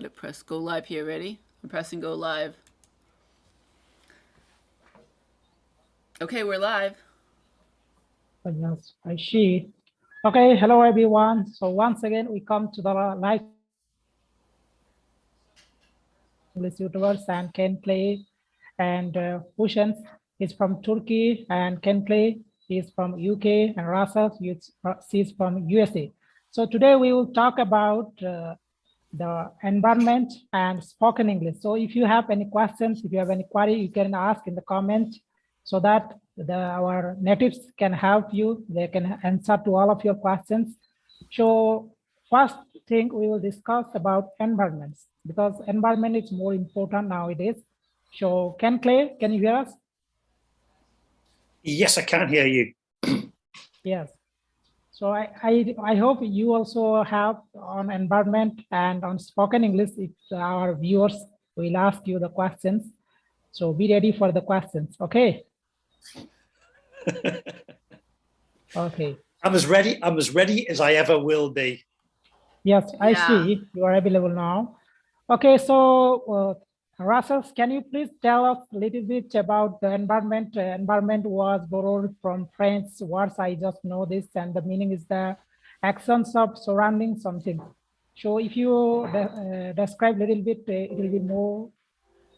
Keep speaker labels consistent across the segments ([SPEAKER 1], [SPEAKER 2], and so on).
[SPEAKER 1] to press go live here. Ready? I'm pressing go live. Okay, we're live.
[SPEAKER 2] Yes, I see. Okay, hello everyone. So once again, we come to the live English YouTubers and Ken Clay and Hushan is from Turkey and Ken Clay is from UK and Rasa is from USA. So today we will talk about the environment and spoken English. So if you have any questions, if you have any query, you can ask in the comment so that our natives can help you. They can answer to all of your questions. So first thing we will discuss about environments because environment is more important nowadays. So Ken Clay, can you hear us?
[SPEAKER 3] Yes, I can hear you.
[SPEAKER 2] Yes. So I hope you also have on environment and on spoken English. If our viewers will ask you the questions, so be ready for the questions. Okay. Okay.
[SPEAKER 3] I'm as ready as I ever will be.
[SPEAKER 2] Yes, I see you are available now. Okay, so Russell, can you please tell us a little bit about the environment? Environment was borrowed from French words. I just know this, and the meaning is the actions of surrounding something. So if you describe a little bit, it will be more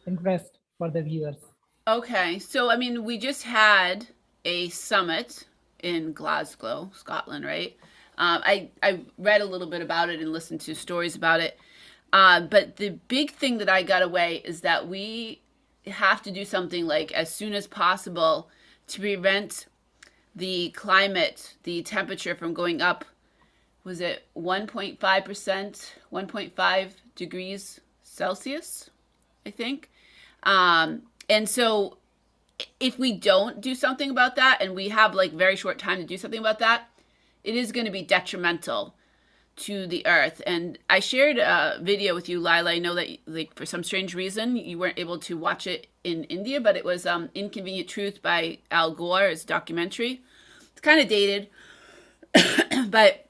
[SPEAKER 2] interest for the viewers.
[SPEAKER 1] Okay, so I mean, we just had a summit in Glasgow, Scotland, right? I read a little bit about it and listened to stories about it. But the big thing that I got away is that we have to do something like as soon as possible to prevent the climate, the temperature from going up. Was it 1.5%, 1.5 degrees Celsius, I think? And so if we don't do something about that, and we have like very short time to do something about that, it is going to be detrimental to the earth. And I shared a video with you, Lila. I know that like for some strange reason you weren't able to watch it in India, but it was Inconvenient Truth by Al Gore. It's a documentary. It's kind of dated, but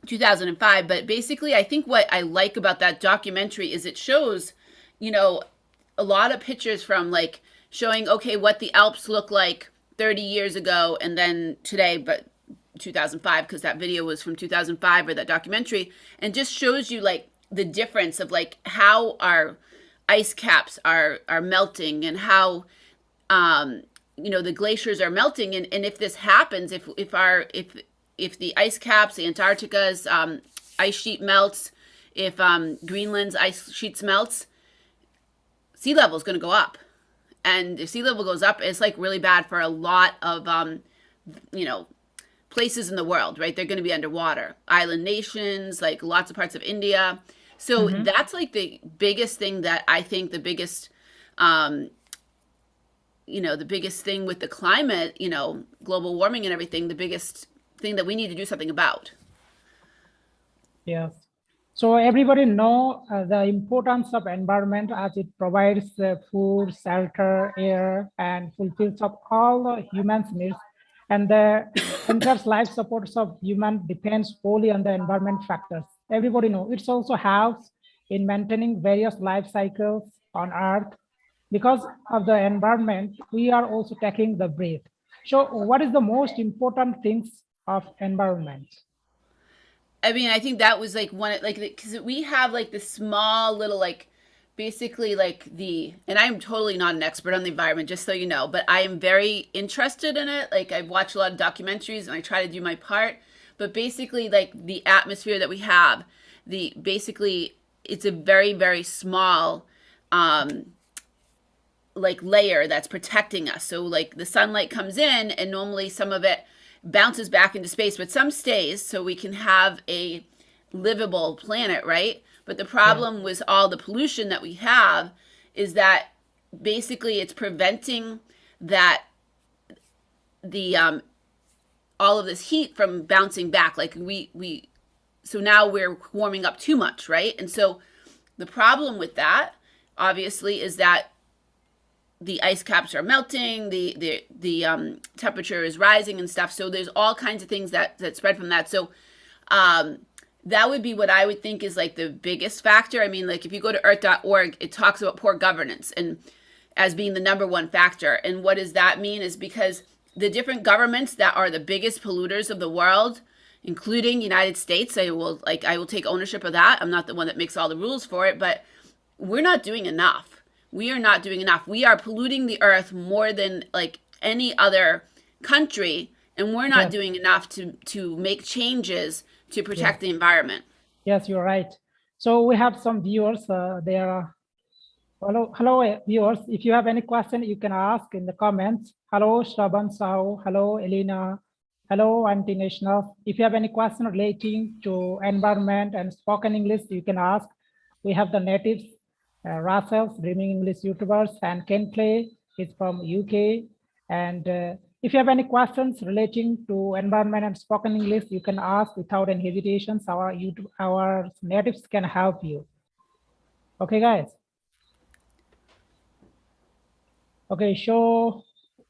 [SPEAKER 1] 2005. But basically, I think what I like about that documentary is it shows, you know, a lot of pictures from like showing, okay, what the Alps look like 30 years ago and then today, but 2005, because that video was from 2005 or that documentary, and just shows you like the difference of like how our ice caps are melting and how you know the glaciers are melting, and if this happens, if the ice caps, the Antarctica's ice sheet melts, if Greenland's ice sheets melts, sea level is going to go up. And if sea level goes up, it's like really bad for a lot of you know, places in the world, right? They're going to be underwater. Island nations, like lots of parts of India. So that's like the biggest thing that I think the biggest, you know, the biggest thing with the climate, you know, global warming and everything, the biggest thing that we need to do something about.
[SPEAKER 2] Yes. So everybody know the importance of environment as it provides food, shelter, air, and fulfills of all the humans' needs. And the entire life supports of human depends wholly on the environment factors. Everybody know it's also helps in maintaining various life cycles on Earth. Because of the environment, we are also taking the breath. So what is the most important things of environment?
[SPEAKER 1] I mean, I think that was like one, like, because we have like this small little, like, basically like and I'm totally not an expert on the environment, just so you know, but I am very interested in it. Like, I've watched a lot of documentaries and I try to do my part. But basically, like, the atmosphere that we have, basically, it's a very, very small, like, layer that's protecting us. So, like, the sunlight comes in and normally some of it bounces back into space, but some stays so we can have a livable planet, right? But the problem with all the pollution that we have is that basically it's preventing that the all of this heat from bouncing back. Like so now we're warming up too much, right? And so the problem with that obviously is that the ice caps are melting, the temperature is rising and stuff. So there's all kinds of things that spread from that. So that would be what I would think is like the biggest factor. I mean, like if you go to earth.org, it talks about poor governance and as being the number one factor. And what does that mean is because the different governments that are the biggest polluters of the world, including United States, I will take ownership of that. I'm not the one that makes all the rules for it, but we're not doing enough. We are not doing enough. We are polluting the earth more than like any other country, and we're not
[SPEAKER 2] Yes.
[SPEAKER 1] doing enough to make changes to protect
[SPEAKER 2] Yes.
[SPEAKER 1] the environment.
[SPEAKER 2] Yes, you're right. So we have some viewers. They are hello viewers. If you have any question, you can ask in the comments. Hello, Shraban Sao. Hello, Elena. Hello, Antinational. If you have any question relating to environment and spoken English, you can ask. We have the natives, Rachelle, Dreaming English YouTubers, and Ken Clay is from UK. And if you have any questions relating to environment and spoken English, you can ask without any hesitations. Our natives can help you. Okay, guys. Okay, so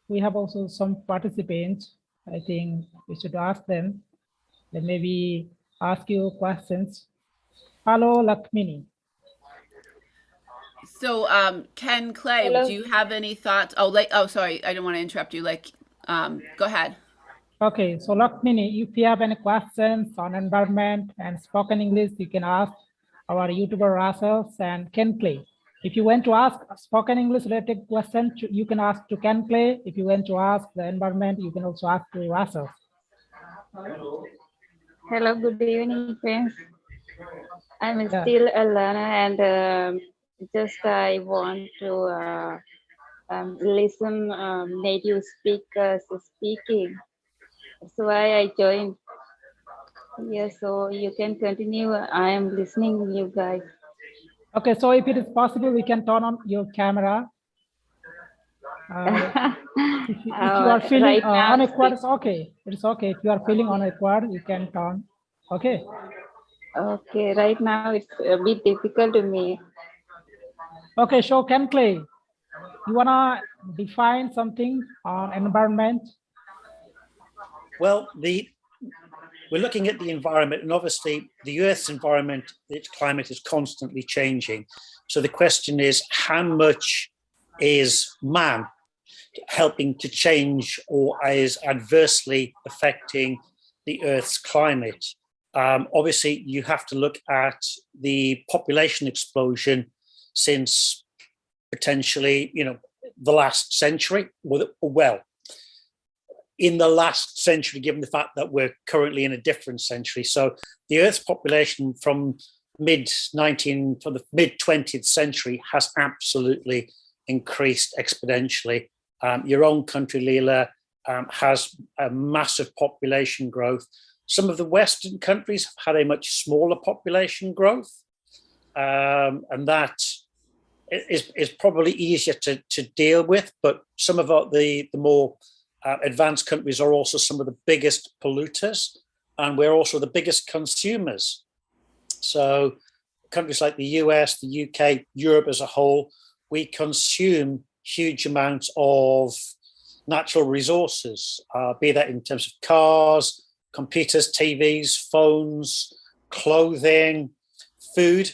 [SPEAKER 2] we have also some participants. I think we should ask them. Then maybe ask you questions. Hello, Lakmini.
[SPEAKER 1] So, Ken Clay,
[SPEAKER 4] Hello.
[SPEAKER 1] do you have any thoughts? Sorry, I didn't want to interrupt you. Go ahead.
[SPEAKER 2] Okay, so Lakmini, if you have any questions on environment and spoken English, you can ask our YouTuber Rachelle and Ken Clay. If you want to ask spoken English related question, you can ask to Ken Clay. If you want to ask the environment, you can also ask to Rachelle.
[SPEAKER 4] Hello, good evening, friends. I'm
[SPEAKER 2] Yeah.
[SPEAKER 4] still a learner, and just I want to listen native speakers speaking. That's why I joined. Yes, so you can continue. I am listening, you guys.
[SPEAKER 2] Okay, so if it is possible, we can turn on your camera. If you are feeling
[SPEAKER 4] right now,
[SPEAKER 2] unawkward, it's okay. It's okay. If you are feeling unawkward, you can turn. Okay.
[SPEAKER 4] Okay, right now it's a bit difficult to me.
[SPEAKER 2] Okay, so Ken Clay, you wanna define something on environment?
[SPEAKER 3] Well, we're looking at the environment, and obviously the Earth's environment, its climate is constantly changing. So the question is, how much is man helping to change or is adversely affecting the Earth's climate? Obviously, you have to look at the population explosion since potentially, the last century. Well, in the last century, given the fact that we're currently in a different century. So the Earth's population from the mid 20th century has absolutely increased exponentially. Your own country, Lila, has a massive population growth. Some of the Western countries have had a much smaller population growth, and that is probably easier to deal with. But some of the more advanced countries are also some of the biggest polluters, and we're also the biggest consumers. So countries like the US, the UK, Europe as a whole, we consume huge amounts of natural resources, be that in terms of cars, computers, TVs, phones, clothing, food,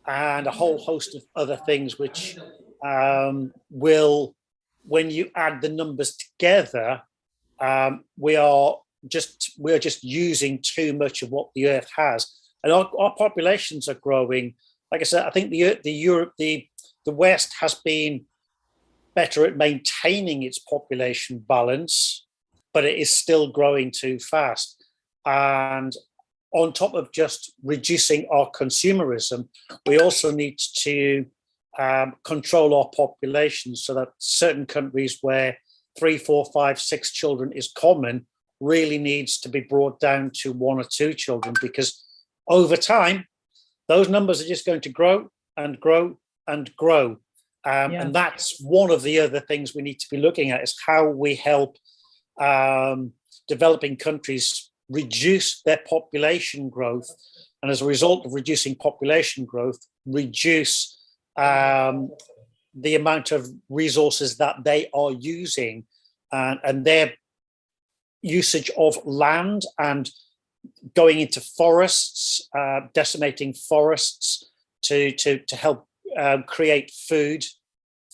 [SPEAKER 3] and a whole host of other things, which will, when you add the numbers together, we are just using too much of what the Earth has, and our populations are growing. Like I said, I think the West has been better at maintaining its population balance, but it is still growing too fast. And on top of just reducing our consumerism, we also need to control our population so that certain countries where 3, 4, 5, 6 children is common really needs to be brought down to 1 or 2 children, because over time, those numbers are just going to grow and grow and grow. And that's one of the other things we need to be looking at, is how we help developing countries reduce their population growth. And as a result of reducing population growth, reduce the amount of resources that they are using, and their usage of land and going into forests, decimating forests to help create food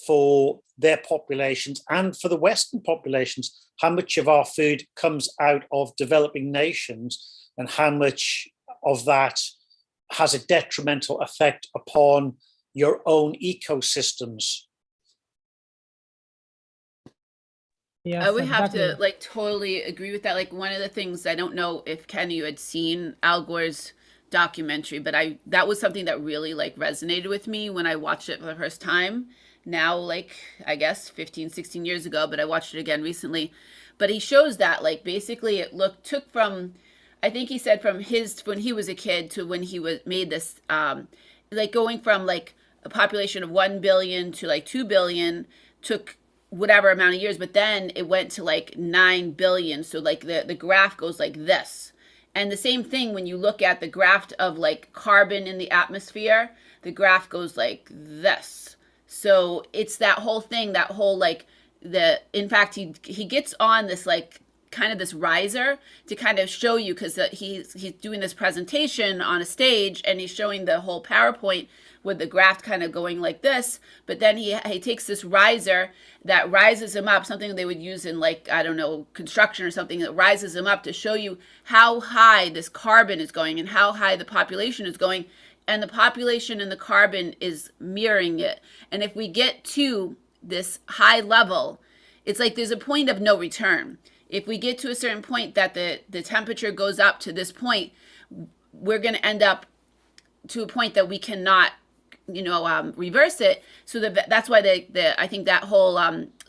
[SPEAKER 3] for their populations and for the Western populations. How much of our food comes out of developing nations, and how much of that has a detrimental effect upon your own ecosystems?
[SPEAKER 2] Yes,
[SPEAKER 1] I would have
[SPEAKER 2] exactly.
[SPEAKER 1] to like totally agree with that. Like one of the things, I don't know if Ken, you had seen Al Gore's documentary, but that was something that really like resonated with me when I watched it for the first time. Now, like I guess 15, 16 years ago, but I watched it again recently. But he shows that like basically it took from, I think he said from his when he was a kid to when he was made this like going from like a population of 1 billion to like 2 billion took whatever amount of years, but then it went to like 9 billion. So like the graph goes like this. And the same thing when you look at the graph of like carbon in the atmosphere, the graph goes like this. So it's that whole thing, that whole like in fact he gets on this like kind of this riser to kind of show you, because he's doing this presentation on a stage and he's showing the whole PowerPoint with the graph kind of going like this, but then he takes this riser that rises him up, something they would use in like, I don't know, construction or something, that rises him up to show you how high this carbon is going and how high the population is going, and the population and the carbon is mirroring it. And if we get to this high level, it's like there's a point of no return. If we get to a certain point that the temperature goes up to this point, we're going to end up to a point that we cannot reverse it. So that's why I think that whole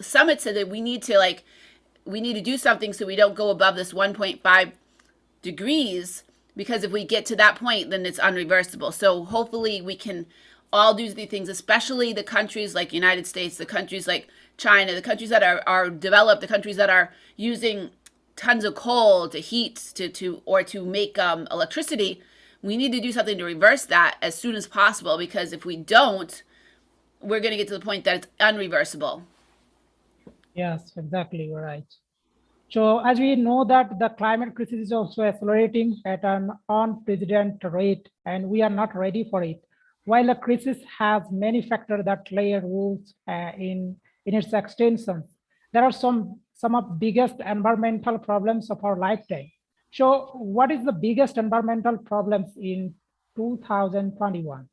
[SPEAKER 1] summit said that we need to do something so we don't go above this 1.5 degrees, because if we get to that point, then it's unreversible. So hopefully we can all do these things, especially the countries like United States, the countries like China, the countries that are developed, the countries that are using tons of coal to heat to make electricity. We need to do something to reverse that as soon as possible, because if we don't, we're going to get to the point that it's unreversible.
[SPEAKER 2] Yes, exactly. You're right. So as we know that the climate crisis is also accelerating at an unprecedented rate, and we are not ready for it. While the crisis has many factors that play roles in its extension, there are some of biggest environmental problems of our lifetime. So what is the biggest environmental problems in 2021?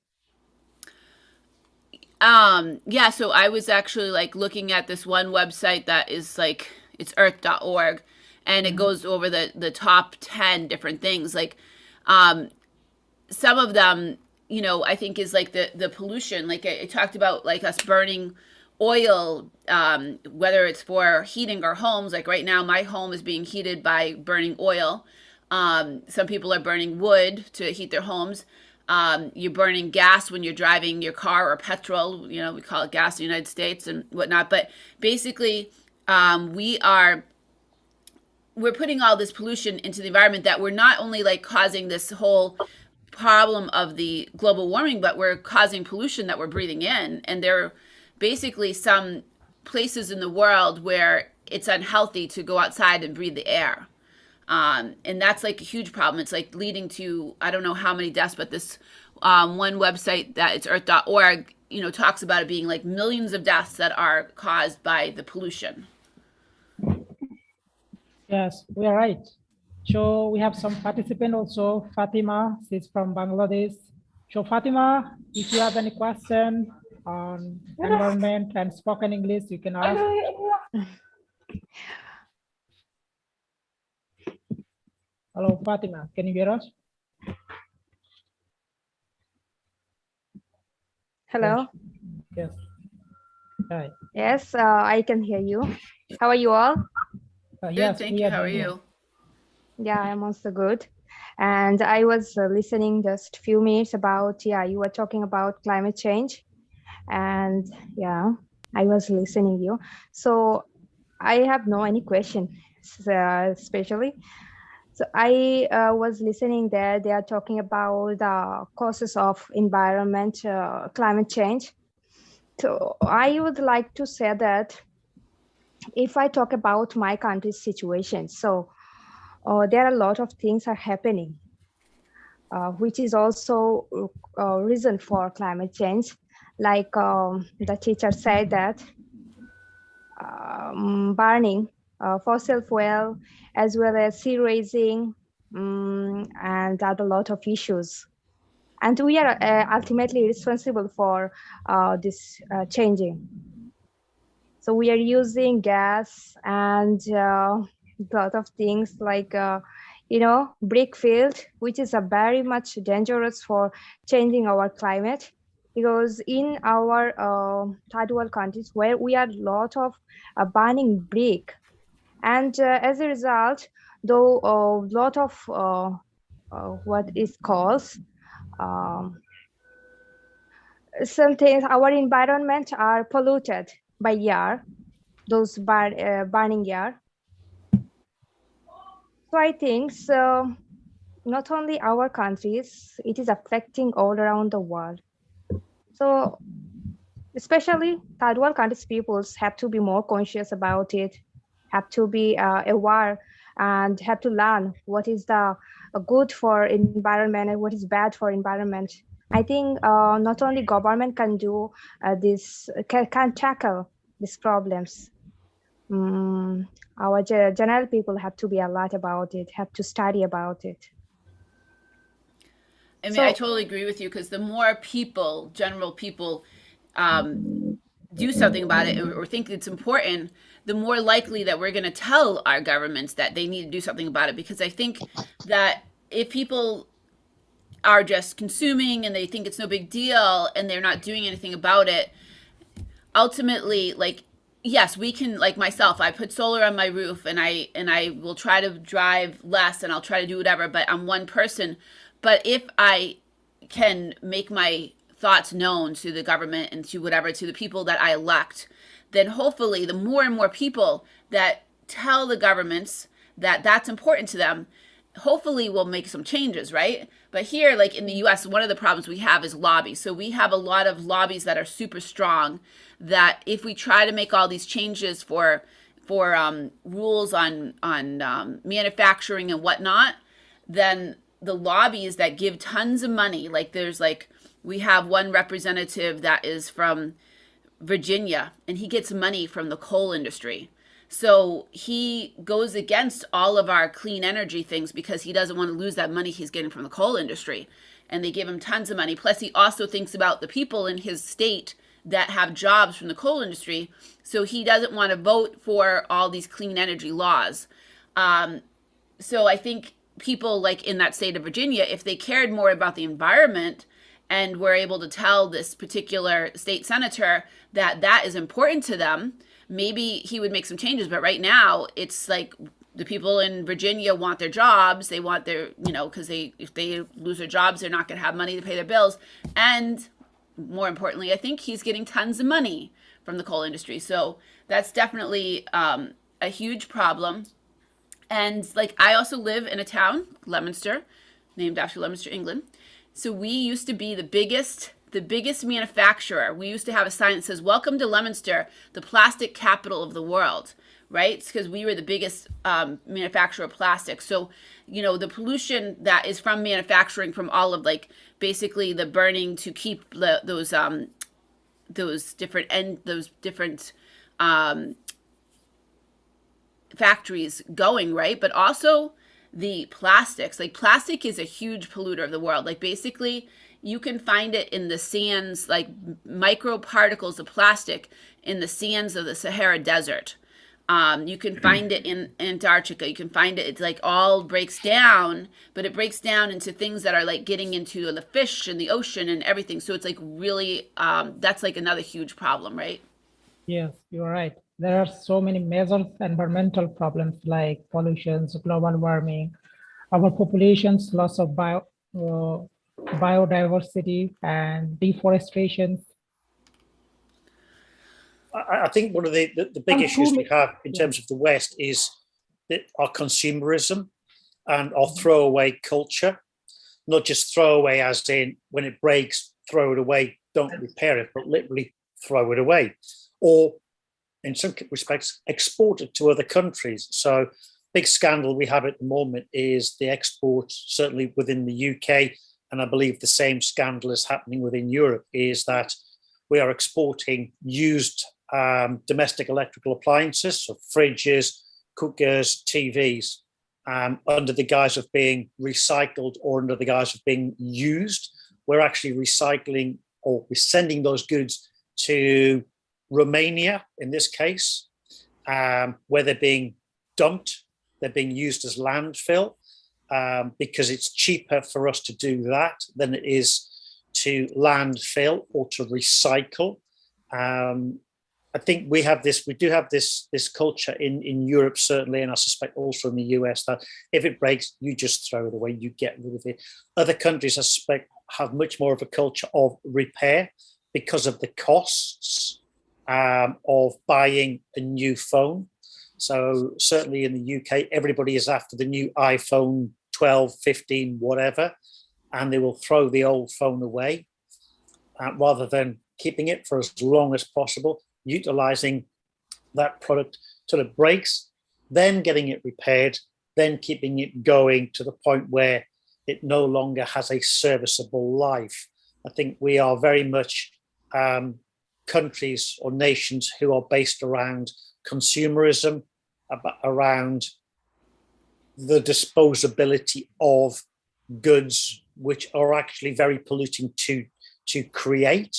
[SPEAKER 1] Yeah, so I was actually like looking at this one website that is like, it's earth.org, and it goes over the top 10 different things. Like some of them, I think is like the pollution. Like it talked about like us burning oil, whether it's for heating our homes. Like right now, my home is being heated by burning oil. Some people are burning wood to heat their homes. You're burning gas when you're driving your car, or petrol, we call it gas in the United States and whatnot. But basically, we're putting all this pollution into the environment, that we're not only like causing this whole problem of the global warming, but we're causing pollution that we're breathing in. And there are basically some places in the world where it's unhealthy to go outside and breathe the air. And that's like a huge problem. It's like leading to, I don't know how many deaths, but this one website that it's earth.org, talks about it being like millions of deaths that are caused by the pollution.
[SPEAKER 2] Yes, we are right. So we have some participant also, Fatima, she's from Bangladesh. So Fatima, if you have any question on environment and spoken English, you can ask. Hello, Fatima, can you hear us?
[SPEAKER 5] Hello.
[SPEAKER 2] Yes. Hi.
[SPEAKER 5] Yes, I can hear you. How are you all?
[SPEAKER 1] Good,
[SPEAKER 2] Yes,
[SPEAKER 1] thank
[SPEAKER 2] we
[SPEAKER 1] you.
[SPEAKER 2] are
[SPEAKER 1] How are
[SPEAKER 2] doing
[SPEAKER 1] you?
[SPEAKER 2] well.
[SPEAKER 5] Yeah, I'm also good. And I was listening just a few minutes about, you were talking about climate change. And yeah, I was listening you. So I have no any question, especially. So I was listening there. They are talking about the causes of environment, climate change. So I would like to say that if I talk about my country's situation, so there are a lot of things are happening, which is also a reason for climate change. Like the teacher said that burning fossil fuel, as well as sea raising, and other lot of issues. And we are ultimately responsible for this changing. So we are using gas and a lot of things like, brick field, which is a very much dangerous for changing our climate. Because in our third world countries where we are a lot of burning brick, and as a result, though a lot of what is called um, some things, our environment are polluted by air, those burning air. So I think so. Not only our countries, it is affecting all around the world. So especially third world countries peoples have to be more conscious about it, have to be aware, and have to learn what is the good for environment and what is bad for environment. I think not only government can do this, can tackle these problems. Our general people have to be alert about it, have to study about it.
[SPEAKER 1] I mean,
[SPEAKER 5] So-
[SPEAKER 1] I totally agree with you, because the more people, general people, do something about it, or think it's important, the more likely that we're going to tell our governments that they need to do something about it. Because I think that if people are just consuming and they think it's no big deal and they're not doing anything about it, ultimately, like, yes, we can, like myself, I put solar on my roof, and I will try to drive less, and I'll try to do whatever, but I'm one person. But if I can make my thoughts known to the government and to whatever, to the people that I elect, then hopefully the more and more people that tell the governments that that's important to them, hopefully we'll make some changes, right? But here, like in the US, one of the problems we have is lobbies. So we have a lot of lobbies that are super strong, that if we try to make all these changes for rules on manufacturing and whatnot, then the lobbies that give tons of money, like we have one representative that is from Virginia, and he gets money from the coal industry. So he goes against all of our clean energy things because he doesn't want to lose that money he's getting from the coal industry. And they give him tons of money. Plus, he also thinks about the people in his state that have jobs from the coal industry. So he doesn't want to vote for all these clean energy laws. So I think people like in that state of Virginia, if they cared more about the environment and were able to tell this particular state senator that that is important to them, maybe he would make some changes. But right now, it's like the people in Virginia want their jobs. They want their, because if they lose their jobs, they're not going to have money to pay their bills. And more importantly, I think he's getting tons of money from the coal industry. So that's definitely a huge problem. And like, I also live in a town, Leominster, named after Leominster, England. So we used to be the biggest manufacturer. We used to have a sign that says, "Welcome to Leominster, the plastic capital of the world," right? It's because we were the biggest manufacturer of plastic. So, the pollution that is from manufacturing, from all of basically the burning to keep those different factories going, right? But also the plastics. Like, plastic is a huge polluter of the world. Like, basically, you can find it in the sands, like microparticles of plastic in the sands of the Sahara Desert. You can find it in Antarctica. You can find it, it's like all breaks down, but it breaks down into things that are like getting into the fish and the ocean and everything. So it's like really, that's like another huge problem, right?
[SPEAKER 2] Yes, you're right. There are so many major environmental problems like pollution, global warming, our population's loss of biodiversity, and deforestation.
[SPEAKER 3] I think one of the big issues we have in terms of the West is that our consumerism and our throwaway culture. Not just throwaway as in when it breaks, throw it away, don't repair it, but literally throw it away. Or in some respects, export it to other countries. So big scandal we have at the moment is the export, certainly within the UK, and I believe the same scandal is happening within Europe, is that we are exporting used domestic electrical appliances, so fridges, cookers, TVs, under the guise of being recycled or under the guise of being used. We're actually recycling, or we're sending those goods to Romania, in this case, where they're being dumped, they're being used as landfill, because it's cheaper for us to do that than it is to landfill or to recycle. I think we do have this culture in Europe, certainly, and I suspect also in the US, that if it breaks, you just throw it away, you get rid of it. Other countries, I suspect, have much more of a culture of repair because of the costs of buying a new phone. So certainly in the UK, everybody is after the new iPhone 12, 15, whatever, and they will throw the old phone away rather than keeping it for as long as possible, utilizing that product till it breaks, then getting it repaired, then keeping it going to the point where it no longer has a serviceable life. I think we are very much countries or nations who are based around consumerism, around the disposability of goods, which are actually very polluting to create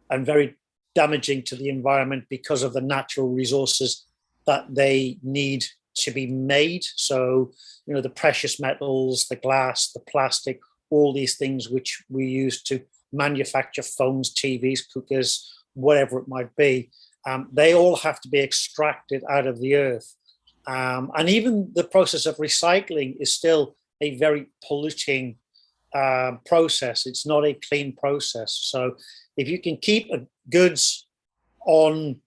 [SPEAKER 3] and very damaging to the environment because of the natural resources that they need to be made. So, you know, the precious metals, the glass, the plastic, all these things which we use to manufacture phones, TVs, cookers, whatever it might be, they all have to be extracted out of the earth. And even the process of recycling is still a very polluting process. It's not a clean process. So if you can keep goods in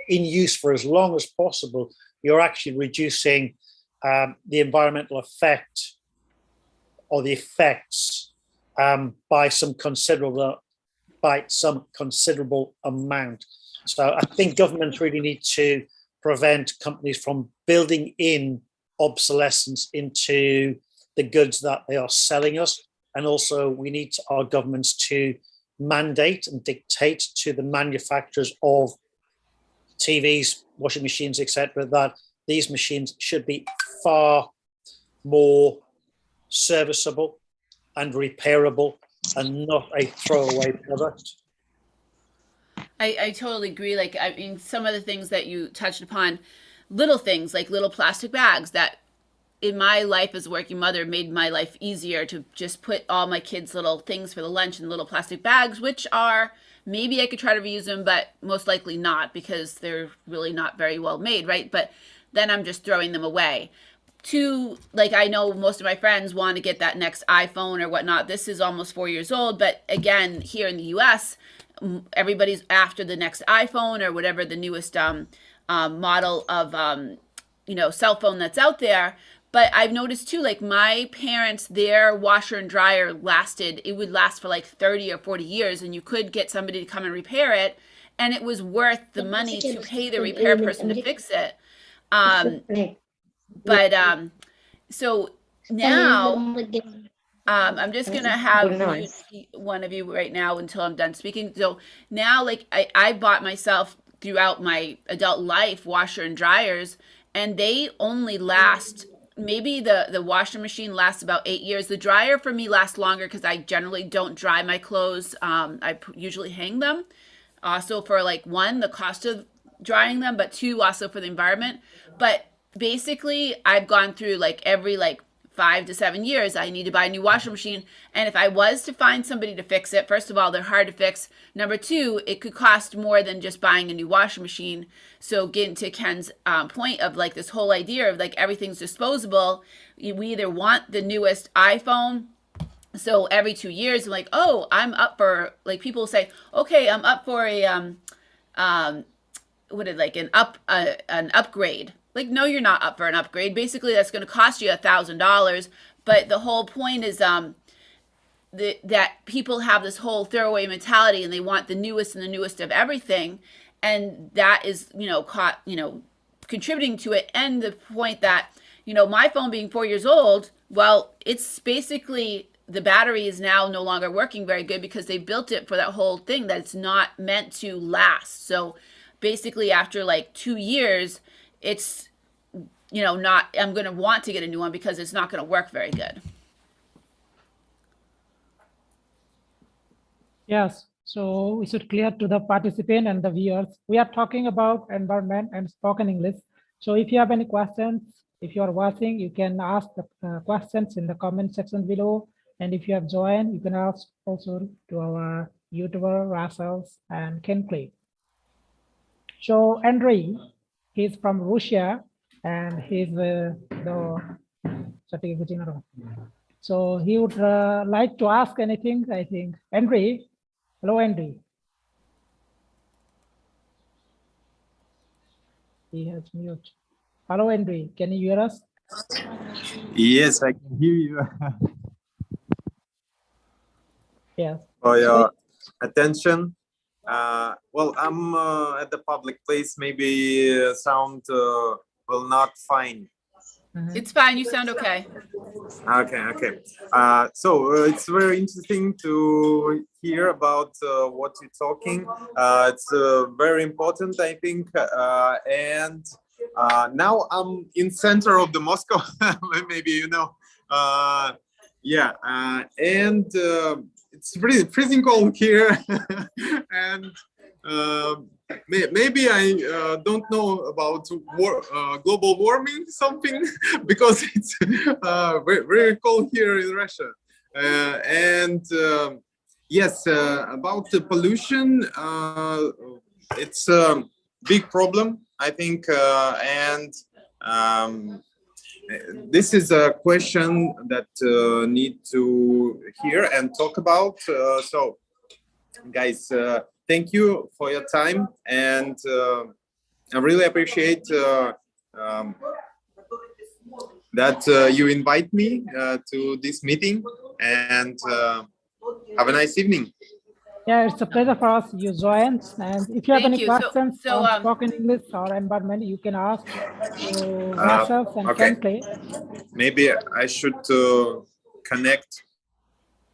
[SPEAKER 3] use for as long as possible, you're actually reducing the environmental effect or the effects by some considerable amount. So I think governments really need to prevent companies from building in obsolescence into the goods that they are selling us. And also we need our governments to mandate and dictate to the manufacturers of TVs, washing machines, etc., that these machines should be far more serviceable and repairable and not a throwaway product.
[SPEAKER 1] I totally agree. Like, I mean, some of the things that you touched upon, little things like little plastic bags that in my life as a working mother made my life easier to just put all my kids' little things for the lunch in little plastic bags, which are, maybe I could try to reuse them, but most likely not because they're really not very well made, right? But then I'm just throwing them away. To, like, I know most of my friends want to get that next iPhone or whatnot. This is almost 4 years old, but again, here in the US, everybody's after the next iPhone or whatever the newest model of cell phone that's out there. But I've noticed too, like my parents, their washer and dryer it would last for like 30 or 40 years, and you could get somebody to come and repair it, and it was worth the money to pay the repair person to fix it. So now I'm just gonna have one of you right now until I'm done speaking. So now, like I bought myself throughout my adult life washer and dryers, and they only last, maybe the washing machine lasts about 8 years. The dryer for me lasts longer because I generally don't dry my clothes. I usually hang them. Also for like one, the cost of drying them, but two, also for the environment. But basically I've gone through like every 5 to 7 years, I need to buy a new washing machine. And if I was to find somebody to fix it, first of all, they're hard to fix. Number two, it could cost more than just buying a new washing machine. So getting to Ken's point of like this whole idea of like everything's disposable, we either want the newest iPhone. So every 2 years, I'm like, oh, I'm up for, like people say, okay, I'm up for an upgrade. Like, no, you're not up for an upgrade. Basically, that's going to cost you $1,000. But the whole point is that people have this whole throwaway mentality, and they want the newest and the newest of everything, and that is, contributing to it. And the point that, my phone being 4 years old, well, it's basically the battery is now no longer working very good because they built it for that whole thing that it's not meant to last. So basically after like 2 years, it's, not, I'm going to want to get a new one because it's not going to work very good.
[SPEAKER 2] Yes, so we should clear to the participant and the viewers. We are talking about environment and spoken English. So if you have any questions, if you are watching, you can ask the questions in the comment section below. And if you have joined, you can ask also to our YouTuber, Rachelle and Kenkley. So Andrei, he's from Russia and he's the so he would like to ask anything, I think. Andrei, hello, Andrei. He has mute. Hello, Andrei, can you hear us?
[SPEAKER 6] Yes, I can hear you.
[SPEAKER 2] Yes.
[SPEAKER 6] For your attention. Well, I'm at the public place. Maybe sound will not fine.
[SPEAKER 1] It's fine. You sound okay.
[SPEAKER 6] Okay. So it's very interesting to hear about what you're talking. It's very important, I think. And now I'm in center of the Moscow. Maybe you know. Yeah, and it's freezing cold here, and maybe I don't know about global warming something because it's very cold here in Russia. And yes, about the pollution, it's a big problem, I think, and this is a question that need to hear and talk about. So, guys, thank you for your time, and I really appreciate that you invite me to this meeting, and have a nice evening.
[SPEAKER 2] Yeah, it's a pleasure for us you joined. And if you have
[SPEAKER 1] Thank
[SPEAKER 2] any
[SPEAKER 1] you.
[SPEAKER 2] questions
[SPEAKER 1] So,
[SPEAKER 2] on spoken English or environment, you can ask to Rachelle and
[SPEAKER 6] okay.
[SPEAKER 2] Kenkley.
[SPEAKER 6] Maybe I should connect.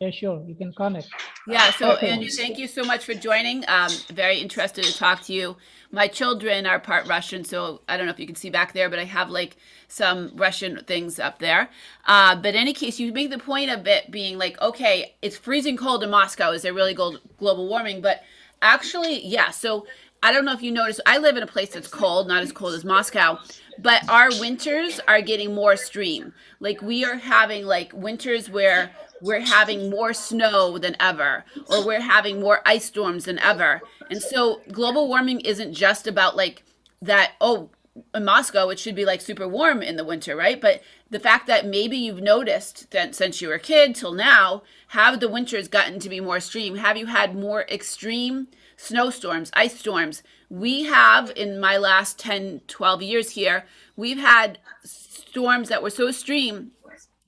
[SPEAKER 2] Yeah, sure, you can connect.
[SPEAKER 1] Yeah, so
[SPEAKER 2] Okay.
[SPEAKER 1] Andrew, thank you so much for joining. Very interested to talk to you. My children are part Russian, so I don't know if you can see back there, but I have like some Russian things up there. But in any case, you make the point of it being like, okay, it's freezing cold in Moscow. Is there really global warming? But actually, yeah. So I don't know if you noticed, I live in a place that's cold, not as cold as Moscow, but our winters are getting more extreme. Like we are having like winters where we're having more snow than ever, or we're having more ice storms than ever. And so global warming isn't just about like that, oh, in Moscow, it should be like super warm in the winter, right? But the fact that maybe you've noticed that since you were a kid till now, have the winters gotten to be more extreme? Have you had more extreme snowstorms, ice storms? We have, in my last 10, 12 years here, we've had storms that were so extreme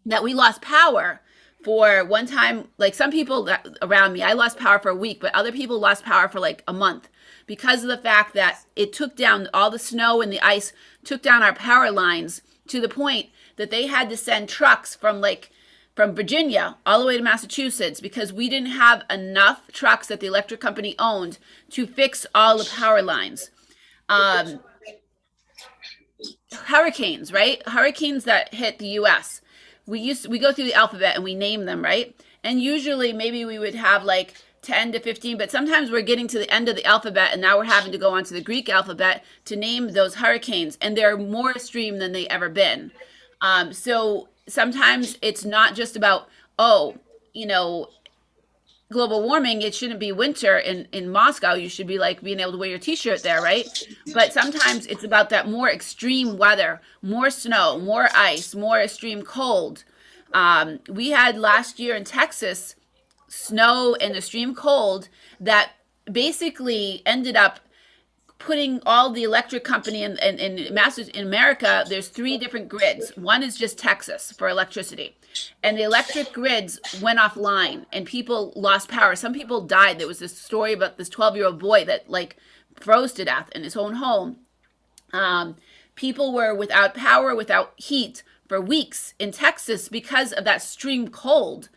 [SPEAKER 1] that we lost power for one time. Like some people that around me, I lost power for a week, but other people lost power for like a month because of the fact that it took down all the snow and the ice, took down our power lines to the point that they had to send trucks from Virginia all the way to Massachusetts because we didn't have enough trucks that the electric company owned to fix all the power lines. Hurricanes, right? Hurricanes that hit the US. We go through the alphabet and we name them, right? And usually maybe we would have like 10 to 15, but sometimes we're getting to the end of the alphabet and now we're having to go on to the Greek alphabet to name those hurricanes, and they're more extreme than they ever been. So sometimes it's not just about, global warming, it shouldn't be winter in Moscow. You should be like being able to wear your t-shirt there, right? But sometimes it's about that more extreme weather, more snow, more ice, more extreme cold. We had last year in Texas snow and extreme cold that basically ended up putting all the electric company in America. There's 3 different grids. One is just Texas for electricity. And the electric grids went offline and people lost power. Some people died. There was this story about this 12-year-old boy that like froze to death in his own home. People were without power, without heat for weeks in Texas because of that extreme cold.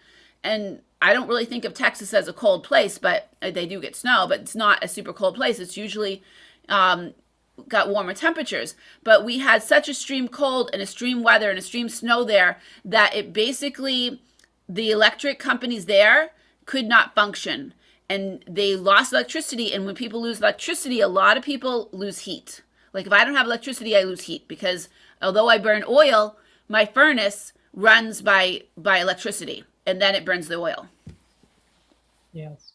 [SPEAKER 1] And I don't really think of Texas as a cold place, but they do get snow, but it's not a super cold place. It's usually got warmer temperatures. But we had such extreme cold and extreme weather and extreme snow there that it basically, the electric companies there could not function. And they lost electricity. And when people lose electricity, a lot of people lose heat. Like if I don't have electricity, I lose heat because although I burn oil, my furnace runs by electricity, and then it burns the oil.
[SPEAKER 2] Yes.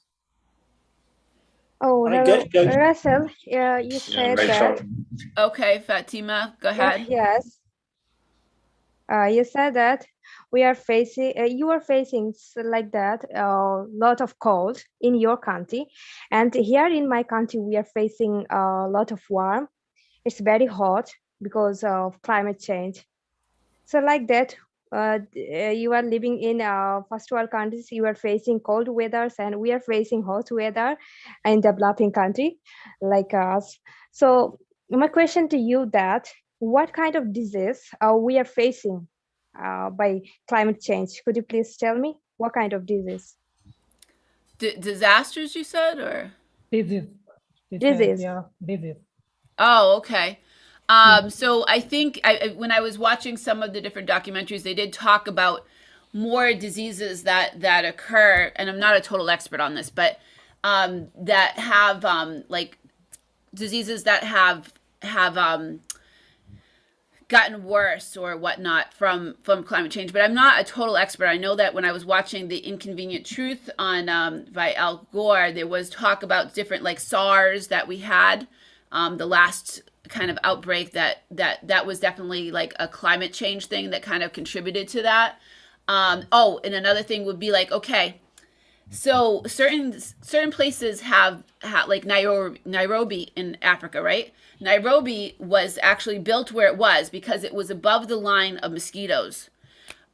[SPEAKER 5] Oh,
[SPEAKER 3] I
[SPEAKER 5] hello,
[SPEAKER 3] go-
[SPEAKER 5] Russell. Yeah, you said that.
[SPEAKER 1] Okay, Fatima, go ahead.
[SPEAKER 5] Yes. You said that we are facing, you are facing like that a lot of cold in your country, and here in my country we are facing a lot of warm. It's very hot because of climate change. So like that, you are living in first world countries. You are facing cold weathers, and we are facing hot weather in developing country like us. So my question to you that what kind of disease we are facing by climate change? Could you please tell me what kind of disease?
[SPEAKER 1] Disasters, you said, or?
[SPEAKER 2] Disease.
[SPEAKER 5] Disease.
[SPEAKER 2] Yeah, disease.
[SPEAKER 1] Oh, okay. So I think when I was watching some of the different documentaries, they did talk about more diseases that occur, and I'm not a total expert on this, but that have like diseases that have gotten worse or whatnot from climate change. But I'm not a total expert. I know that when I was watching The Inconvenient Truth on by Al Gore, there was talk about different like SARS that we had, the last kind of outbreak that was definitely like a climate change thing that kind of contributed to that. Oh, and another thing would be like, okay, so certain places have like Nairobi in Africa, right? Nairobi was actually built where it was because it was above the line of mosquitoes.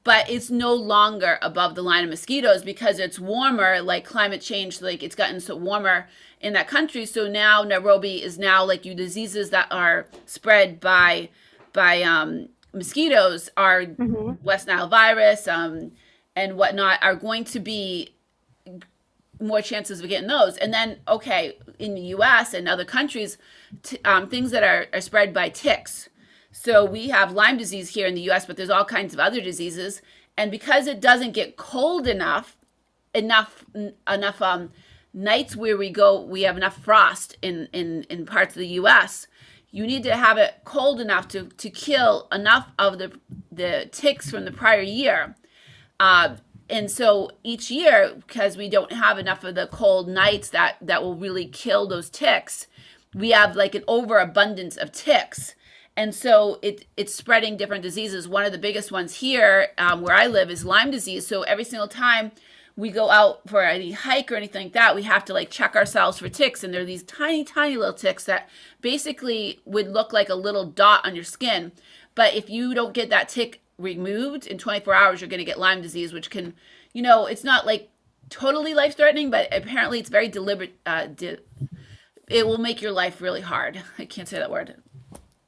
[SPEAKER 1] But it's no longer above the line of mosquitoes because it's warmer, like climate change, like it's gotten so warmer in that country. So now Nairobi is now like you diseases that are spread by mosquitoes are West Nile virus and whatnot are going to be more chances of getting those. And then, okay, in the US and other countries, things that are spread by ticks. So we have Lyme disease here in the US, but there's all kinds of other diseases. And because it doesn't get cold enough nights where we have enough frost in parts of the US, you need to have it cold enough to kill enough of the ticks from the prior year. And so each year, because we don't have enough of the cold nights that will really kill those ticks, we have like an overabundance of ticks. And so it's spreading different diseases. One of the biggest ones here where I live is Lyme disease. So every single time we go out for any hike or anything like that, we have to like check ourselves for ticks. And they're these tiny, tiny little ticks that basically would look like a little dot on your skin. But if you don't get that tick removed in 24 hours, you're going to get Lyme disease, which can, it's not like totally life-threatening, but apparently it's very deliberate. It will make your life really hard. I can't say that word.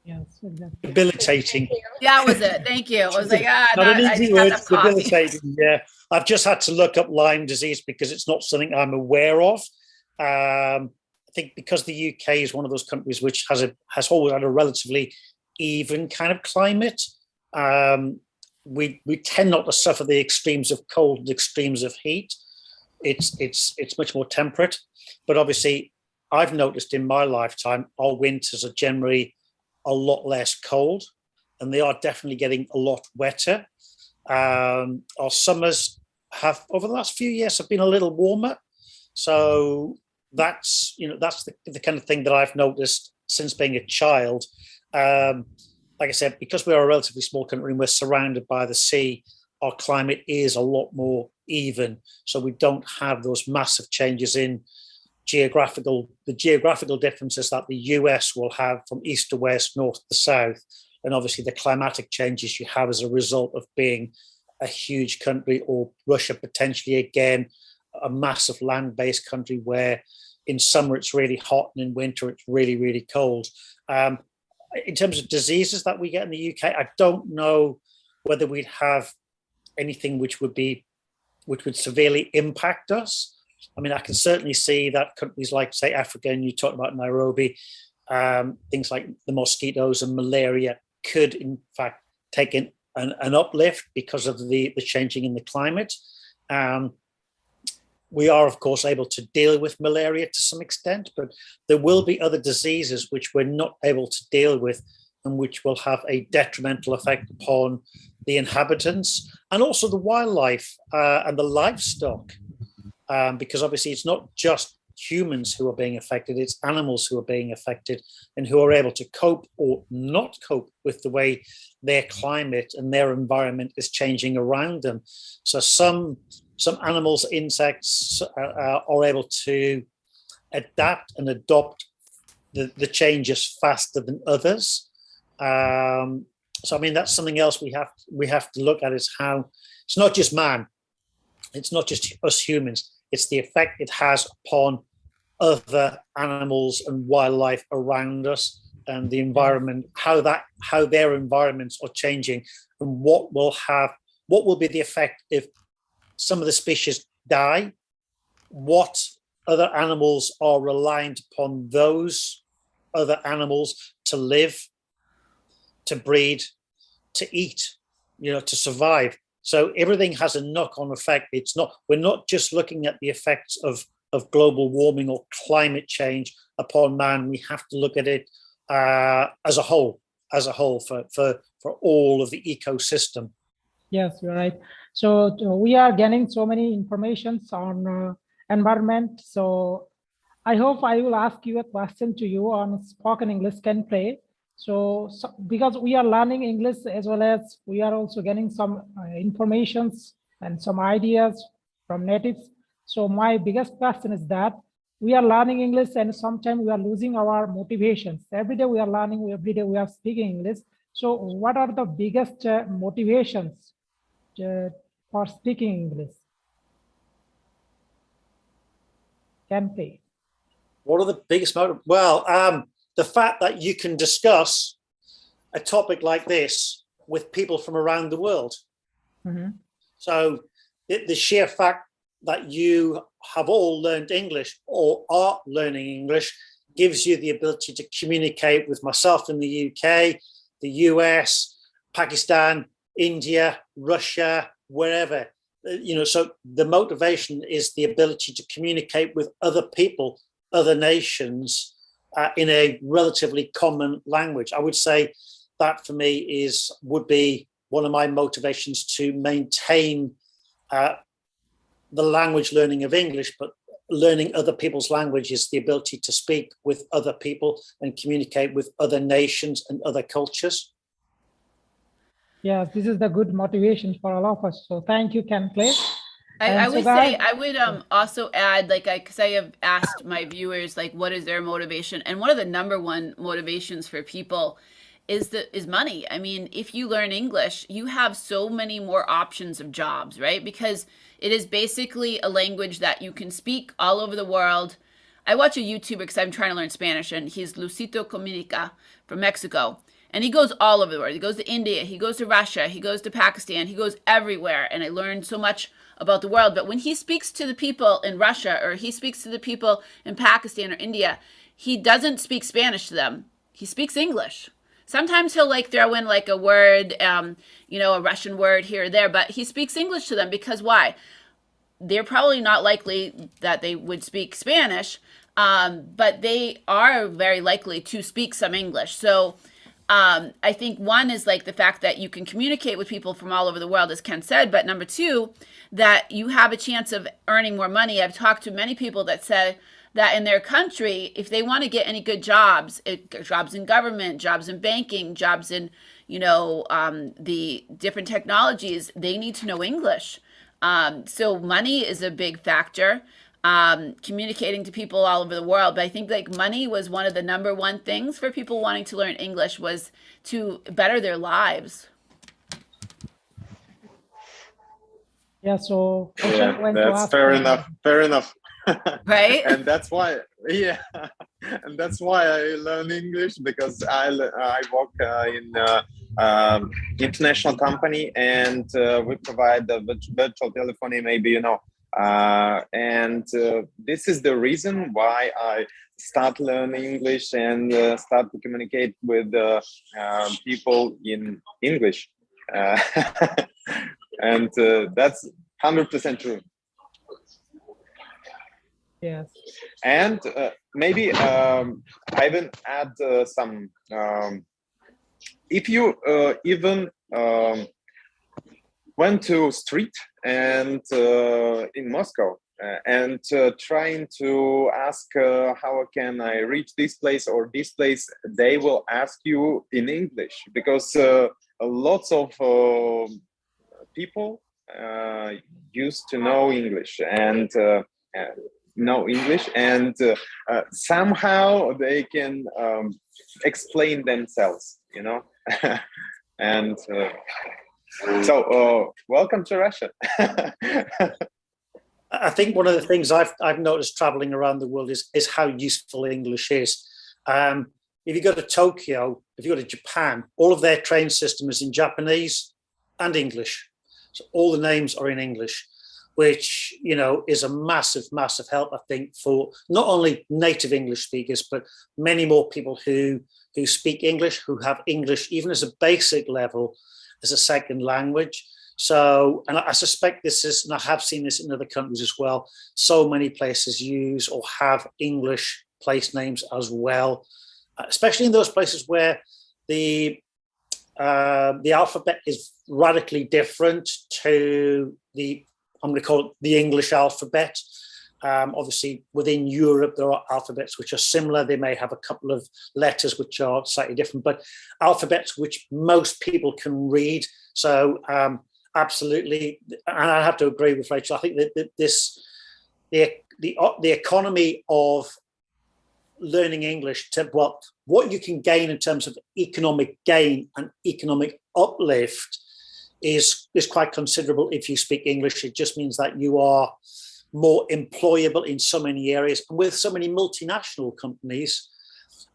[SPEAKER 2] Yes, exactly.
[SPEAKER 3] Debilitating.
[SPEAKER 1] That was it. Thank you. I was like,
[SPEAKER 3] Not an
[SPEAKER 1] I
[SPEAKER 3] easy
[SPEAKER 1] just had
[SPEAKER 3] word.
[SPEAKER 1] enough coffee.
[SPEAKER 3] Debilitating. Yeah, I've just had to look up Lyme disease because it's not something I'm aware of. I think because the UK is one of those countries which has always had a relatively even kind of climate. We tend not to suffer the extremes of cold and extremes of heat. It's much more temperate. But obviously, I've noticed in my lifetime, our winters are generally a lot less cold, and they are definitely getting a lot wetter. Our summers have, over the last few years, have been a little warmer. So that's the kind of thing that I've noticed since being a child. Like I said, because we are a relatively small country and we're surrounded by the sea, our climate is a lot more even. So we don't have those massive changes in the geographical differences that the US will have from east to west, north to south, and obviously the climatic changes you have as a result of being a huge country, or Russia potentially again, a massive land-based country where in summer it's really hot and in winter it's really, really cold. In terms of diseases that we get in the UK, I don't know whether we'd have anything which would severely impact us. I mean, I can certainly see that countries like, say, Africa, and you talked about Nairobi, things like the mosquitoes and malaria could, in fact, take an uplift because of the changing in the climate. We are, of course, able to deal with malaria to some extent, but there will be other diseases which we're not able to deal with and which will have a detrimental effect upon the inhabitants and also the wildlife and the livestock, because obviously it's not just humans who are being affected, it's animals who are being affected and who are able to cope or not cope with the way their climate and their environment is changing around them. So some animals, insects are able to adapt and adopt the changes faster than others. So I mean, that's something else we have to look at, is how it's not just man, it's not just us humans, it's the effect it has upon other animals and wildlife around us and the environment, how their environments are changing, and what will be the effect if some of the species die, what other animals are reliant upon those other animals to live, to breed, to eat, to survive. So everything has a knock-on effect. We're not just looking at the effects of global warming or climate change upon man. We have to look at it as a whole for all of the ecosystem.
[SPEAKER 2] Yes, you're right. So we are getting so many informations on environment. So I hope I will ask you a question to you on spoken English can play. So because we are learning English, as well as we are also getting some informations and some ideas from natives. So my biggest question is that we are learning English and sometimes we are losing our motivations. Every day we are learning, every day we are speaking English. So what are the biggest motivations for speaking English? Can play.
[SPEAKER 3] What are the biggest motivations? Well, the fact that you can discuss a topic like this with people from around the world.
[SPEAKER 2] Mm-hmm.
[SPEAKER 3] So the sheer fact that you have all learned English or are learning English gives you the ability to communicate with myself in the UK, the US, Pakistan, India, Russia, wherever. So the motivation is the ability to communicate with other people, other nations, in a relatively common language. I would say that for me would be one of my motivations to maintain the language learning of English, but learning other people's language is the ability to speak with other people and communicate with other nations and other cultures.
[SPEAKER 2] Yeah, this is the good motivation for all of us. So thank you, Ken Clay.
[SPEAKER 1] I would say, I would also add, because I have asked my viewers, what is their motivation? And one of the number one motivations for people is money. I mean, if you learn English, you have so many more options of jobs, right? Because it is basically a language that you can speak all over the world. I watch a YouTuber because I'm trying to learn Spanish, and he's Lucito Comunica from Mexico. And he goes all over the world. He goes to India, he goes to Russia, he goes to Pakistan, he goes everywhere. And I learned so much about the world. But when he speaks to the people in Russia, or he speaks to the people in Pakistan or India, he doesn't speak Spanish to them. He speaks English. Sometimes he'll throw in a word, a Russian word here or there, but he speaks English to them because why? They're probably not likely that they would speak Spanish, but they are very likely to speak some English. So I think one is the fact that you can communicate with people from all over the world, as Ken said, but number two, that you have a chance of earning more money. I've talked to many people that said that in their country, if they want to get any good jobs, jobs in government, jobs in banking, jobs in, the different technologies, they need to know English. So money is a big factor. Communicating to people all over the world. But I think money was one of the number one things for people wanting to learn English, was to better their lives.
[SPEAKER 2] Yeah, so
[SPEAKER 6] that's fair enough. Fair enough.
[SPEAKER 1] Right?
[SPEAKER 6] And that's why, and that's why I learn English, because I work in international company, and we provide the virtual telephony, maybe you know. And this is the reason why I start learning English and start to communicate with people in English. And that's 100% true.
[SPEAKER 2] Yes.
[SPEAKER 6] And maybe I will add some. If you even went to street and in Moscow and trying to ask how can I reach this place or this place, they will ask you in English, because lots of people used to know English and somehow they can explain themselves, you know. And so welcome to Russia.
[SPEAKER 3] I think one of the things I've noticed traveling around the world is how useful English is. If you go to Tokyo, if you go to Japan, all of their train system is in Japanese and English. So all the names are in English, which, you know, is a massive, massive help, I think, for not only native English speakers, but many more people who speak English, who have English, even as a basic level, as a second language. So, and I suspect this is, and I have seen this in other countries as well, so many places use or have English place names as well, especially in those places where the alphabet is radically different to the, I'm going to call it the English alphabet. Obviously, within Europe, there are alphabets which are similar. They may have a couple of letters which are slightly different, but alphabets which most people can read. So absolutely, and I have to agree with Rachel. I think that the economy of learning English, to what you can gain in terms of economic gain and economic uplift is quite considerable if you speak English. It just means that you are more employable in so many areas, and with so many multinational companies,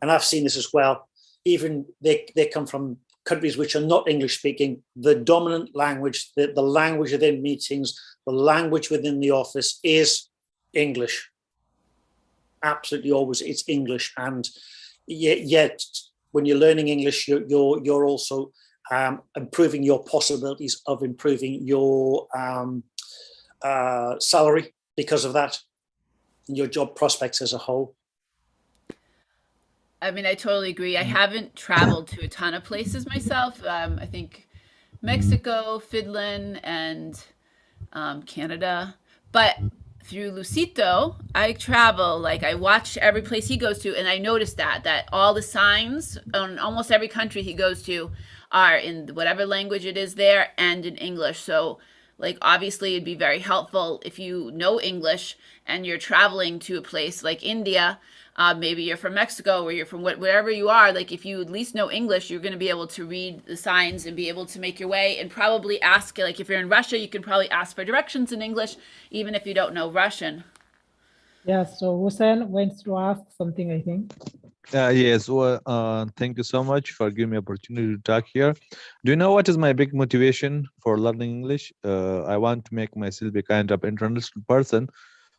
[SPEAKER 3] and I've seen this as well, even they come from countries which are not English speaking, the dominant language, the language within meetings, the language within the office is English. Absolutely always it's English. And yet when you're learning English, you're also improving your possibilities of improving your salary because of that, and your job prospects as a whole.
[SPEAKER 1] I mean, I totally agree. I haven't traveled to a ton of places myself. I think Mexico, Finland, and Canada. But through Lucito, I travel, like I watch every place he goes to, and I noticed that all the signs on almost every country he goes to are in whatever language it is there and in English. So like obviously it'd be very helpful if you know English and you're traveling to a place like India. Maybe you're from Mexico or you're from wherever you are. Like if you at least know English, you're going to be able to read the signs and be able to make your way and probably ask, like if you're in Russia, you can probably ask for directions in English, even if you don't know Russian.
[SPEAKER 2] Yeah, so Hussein wants to ask something, I think.
[SPEAKER 7] Yes, well, thank you so much for giving me opportunity to talk here. Do you know what is my big motivation for learning English? I want to make myself a kind of international person.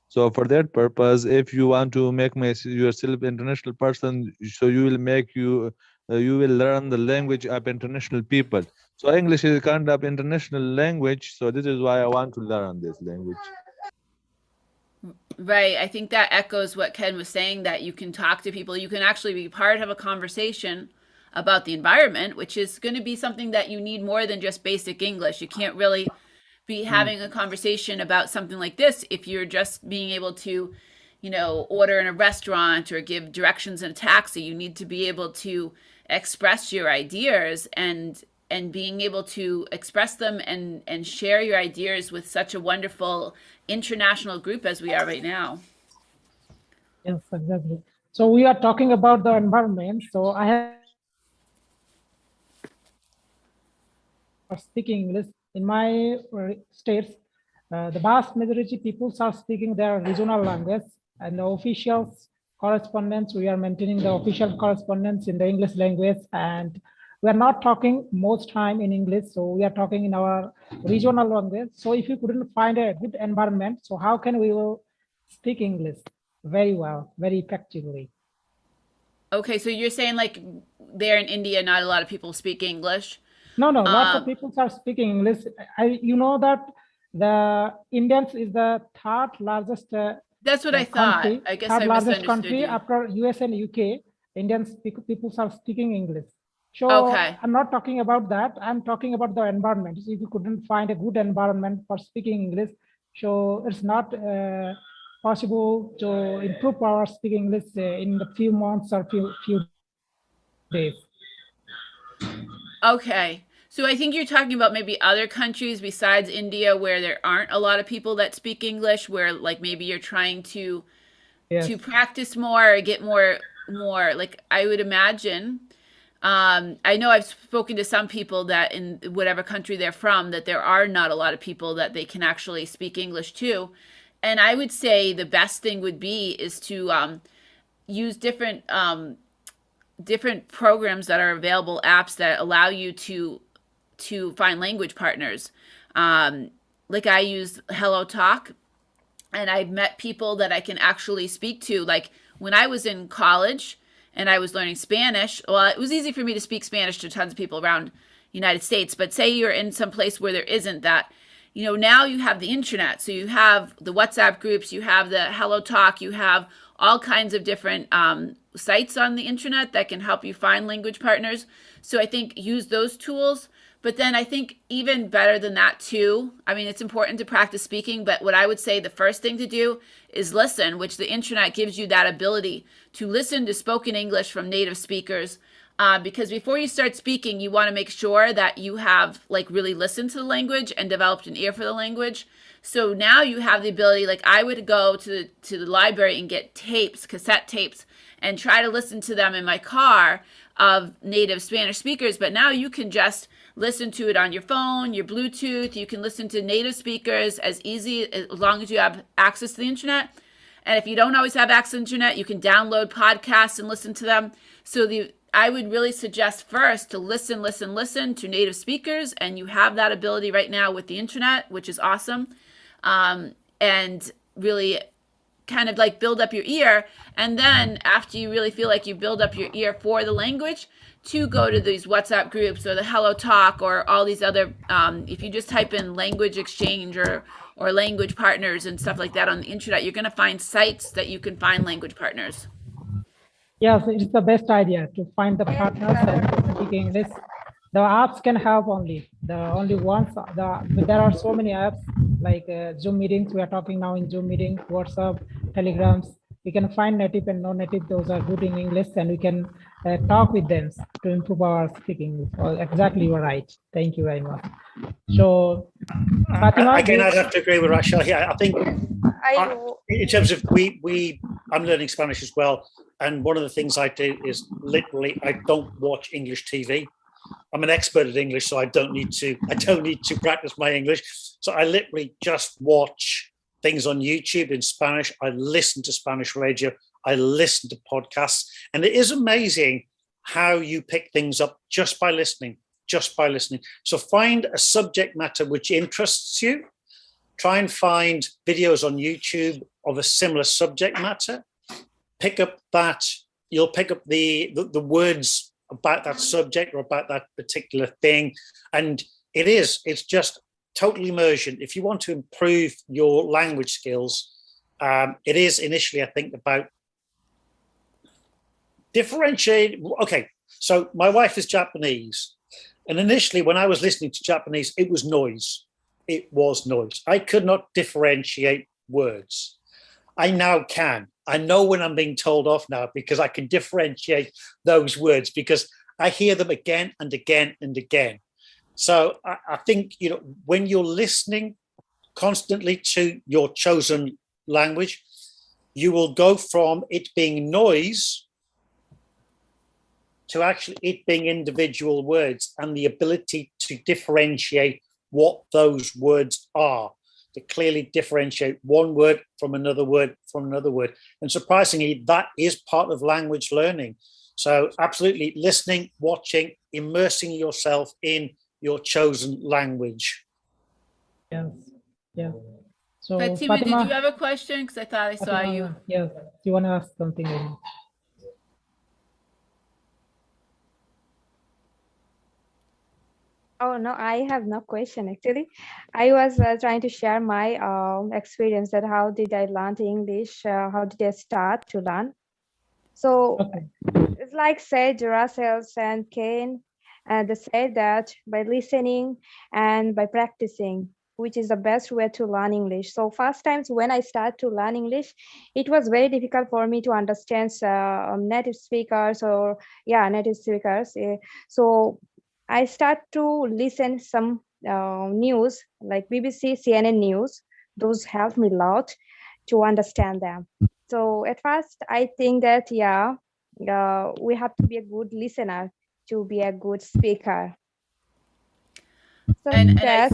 [SPEAKER 7] So for that purpose, if you want to make yourself international person, so you will learn the language of international people. So English is a kind of international language. So this is why I want to learn this language.
[SPEAKER 1] Right. I think that echoes what Ken was saying, that you can talk to people. You can actually be part of a conversation about the environment, which is going to be something that you need more than just basic English. You can't really be having a conversation about something like this if you're just being able to, you know, order in a restaurant or give directions in a taxi. You need to be able to express your ideas and being able to express them and share your ideas with such a wonderful international group as we are right now.
[SPEAKER 2] Yes, exactly. So we are talking about the environment. So I have speaking English in my states. The vast majority people are speaking their regional language, and the official correspondence, we are maintaining the official correspondence in the English language, and we are not talking most time in English, so we are talking in our regional language. So if you couldn't find a good environment, so how can we will speak English very well, very effectively?
[SPEAKER 1] Okay, so you're saying like there in India, not a lot of people speak English.
[SPEAKER 2] No, lots of
[SPEAKER 1] Um,
[SPEAKER 2] people are speaking English. You know that the Indians is the third largest
[SPEAKER 1] that's what I thought.
[SPEAKER 2] country,
[SPEAKER 1] I guess
[SPEAKER 2] third
[SPEAKER 1] I
[SPEAKER 2] largest
[SPEAKER 1] misunderstood
[SPEAKER 2] country
[SPEAKER 1] you.
[SPEAKER 2] after US and UK. Indian people are speaking English. So
[SPEAKER 1] Okay.
[SPEAKER 2] I'm not talking about that. I'm talking about the environment. So if you couldn't find a good environment for speaking English, so it's not possible to improve our speaking English in a few months or few days.
[SPEAKER 1] Okay. So I think you're talking about maybe other countries besides India where there aren't a lot of people that speak English, where like maybe you're trying to
[SPEAKER 2] Yes.
[SPEAKER 1] practice more or get more like I would imagine. I know I've spoken to some people that in whatever country they're from, that there are not a lot of people that they can actually speak English to. And I would say the best thing would be is to use different programs that are available, apps that allow you to find language partners. Like I use Hello Talk, and I've met people that I can actually speak to. Like when I was in college and I was learning Spanish, well, it was easy for me to speak Spanish to tons of people around United States. But say you're in some place where there isn't that, now you have the internet. So you have the WhatsApp groups, you have the Hello Talk, you have all kinds of different sites on the internet that can help you find language partners. So I think use those tools. But then I think even better than that too, I mean, it's important to practice speaking, but what I would say the first thing to do is listen, which the internet gives you that ability to listen to spoken English from native speakers. Because before you start speaking, you want to make sure that you have like really listened to the language and developed an ear for the language. So now you have the ability, like I would go to the library and get tapes, cassette tapes, and try to listen to them in my car of native Spanish speakers. But now you can just listen to it on your phone, your Bluetooth. You can listen to native speakers as easy as long as you have access to the internet. And if you don't always have access to the internet, you can download podcasts and listen to them. So I would really suggest first to listen to native speakers, and you have that ability right now with the internet, which is awesome. And really kind of like build up your ear. And then after you really feel like you build up your ear for the language, to go to these WhatsApp groups or the Hello Talk or all these other, if you just type in language exchange or language partners and stuff like that on the internet, you're going to find sites that you can find language partners.
[SPEAKER 2] Yes, it's the best idea to find the partners and speak English. The apps can help only. The only ones, there are so many apps like Zoom meetings. We are talking now in Zoom meeting, WhatsApp, Telegrams. We can find native and non-native. Those are good in English, and we can talk with them to improve our speaking. Oh, exactly, you're right. Thank you very much. So, Fatima,
[SPEAKER 3] Again, I'd have to agree with Rachelle. Yeah, I think
[SPEAKER 5] I
[SPEAKER 3] in terms of I'm learning Spanish as well, and one of the things I do is literally I don't watch English TV. I'm an expert at English, so I don't need to practice my English. So I literally just watch things on YouTube in Spanish. I listen to Spanish radio. I listen to podcasts, and it is amazing how you pick things up just by listening. So find a subject matter which interests you. Try and find videos on YouTube of a similar subject matter. Pick up that, you'll pick up the words about that subject or about that particular thing. And it's just total immersion. If you want to improve your language skills, it is initially, I think, about differentiate. Okay, so my wife is Japanese. And initially, when I was listening to Japanese, it was noise. I could not differentiate words. I now can. I know when I'm being told off now because I can differentiate those words because I hear them again and again and again. So I think, when you're listening constantly to your chosen language, you will go from it being noise to actually it being individual words and the ability to differentiate what those words are. to clearly differentiate one word from another word from another word. And surprisingly, that is part of language learning. So absolutely listening, watching, immersing yourself in your chosen language.
[SPEAKER 2] Yes. Yeah. So
[SPEAKER 1] Fatima, did you
[SPEAKER 2] Fatima,
[SPEAKER 1] have a question? Because I thought I saw you.
[SPEAKER 2] Fatima, yes, you want to ask something?
[SPEAKER 5] Oh, no, I have no question actually. I was trying to share my experience that how did I learn English? How did I start to learn? So
[SPEAKER 2] Okay.
[SPEAKER 5] it's like said Russell and Kane, and they said that by listening and by practicing, which is the best way to learn English. So first times when I start to learn English, it was very difficult for me to understand native speakers or native speakers. So I start to listen some news like BBC, CNN news. Those helped me a lot to understand them. So at first, I think that we have to be a good listener to be a good speaker. So
[SPEAKER 1] And
[SPEAKER 5] that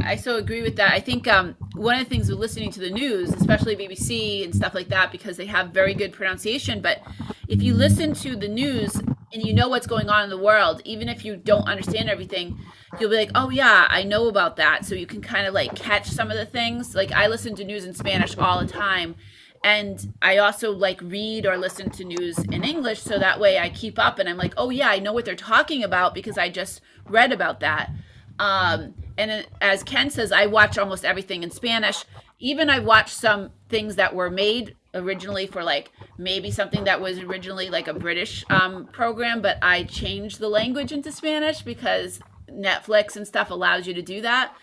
[SPEAKER 1] I so agree with that. I think one of the things with listening to the news, especially BBC and stuff like that, because they have very good pronunciation. But if you listen to the news and you know what's going on in the world, even if you don't understand everything, you'll be like, oh yeah, I know about that. So you can kind of like catch some of the things. Like I listen to news in Spanish all the time. And I also like read or listen to news in English. So that way I keep up and I'm like, oh yeah, I know what they're talking about because I just read about that. And as Ken says, I watch almost everything in Spanish. Even I watched some things that were made originally for like maybe something that was originally like a British program, but I changed the language into Spanish because Netflix and stuff allows you to do that.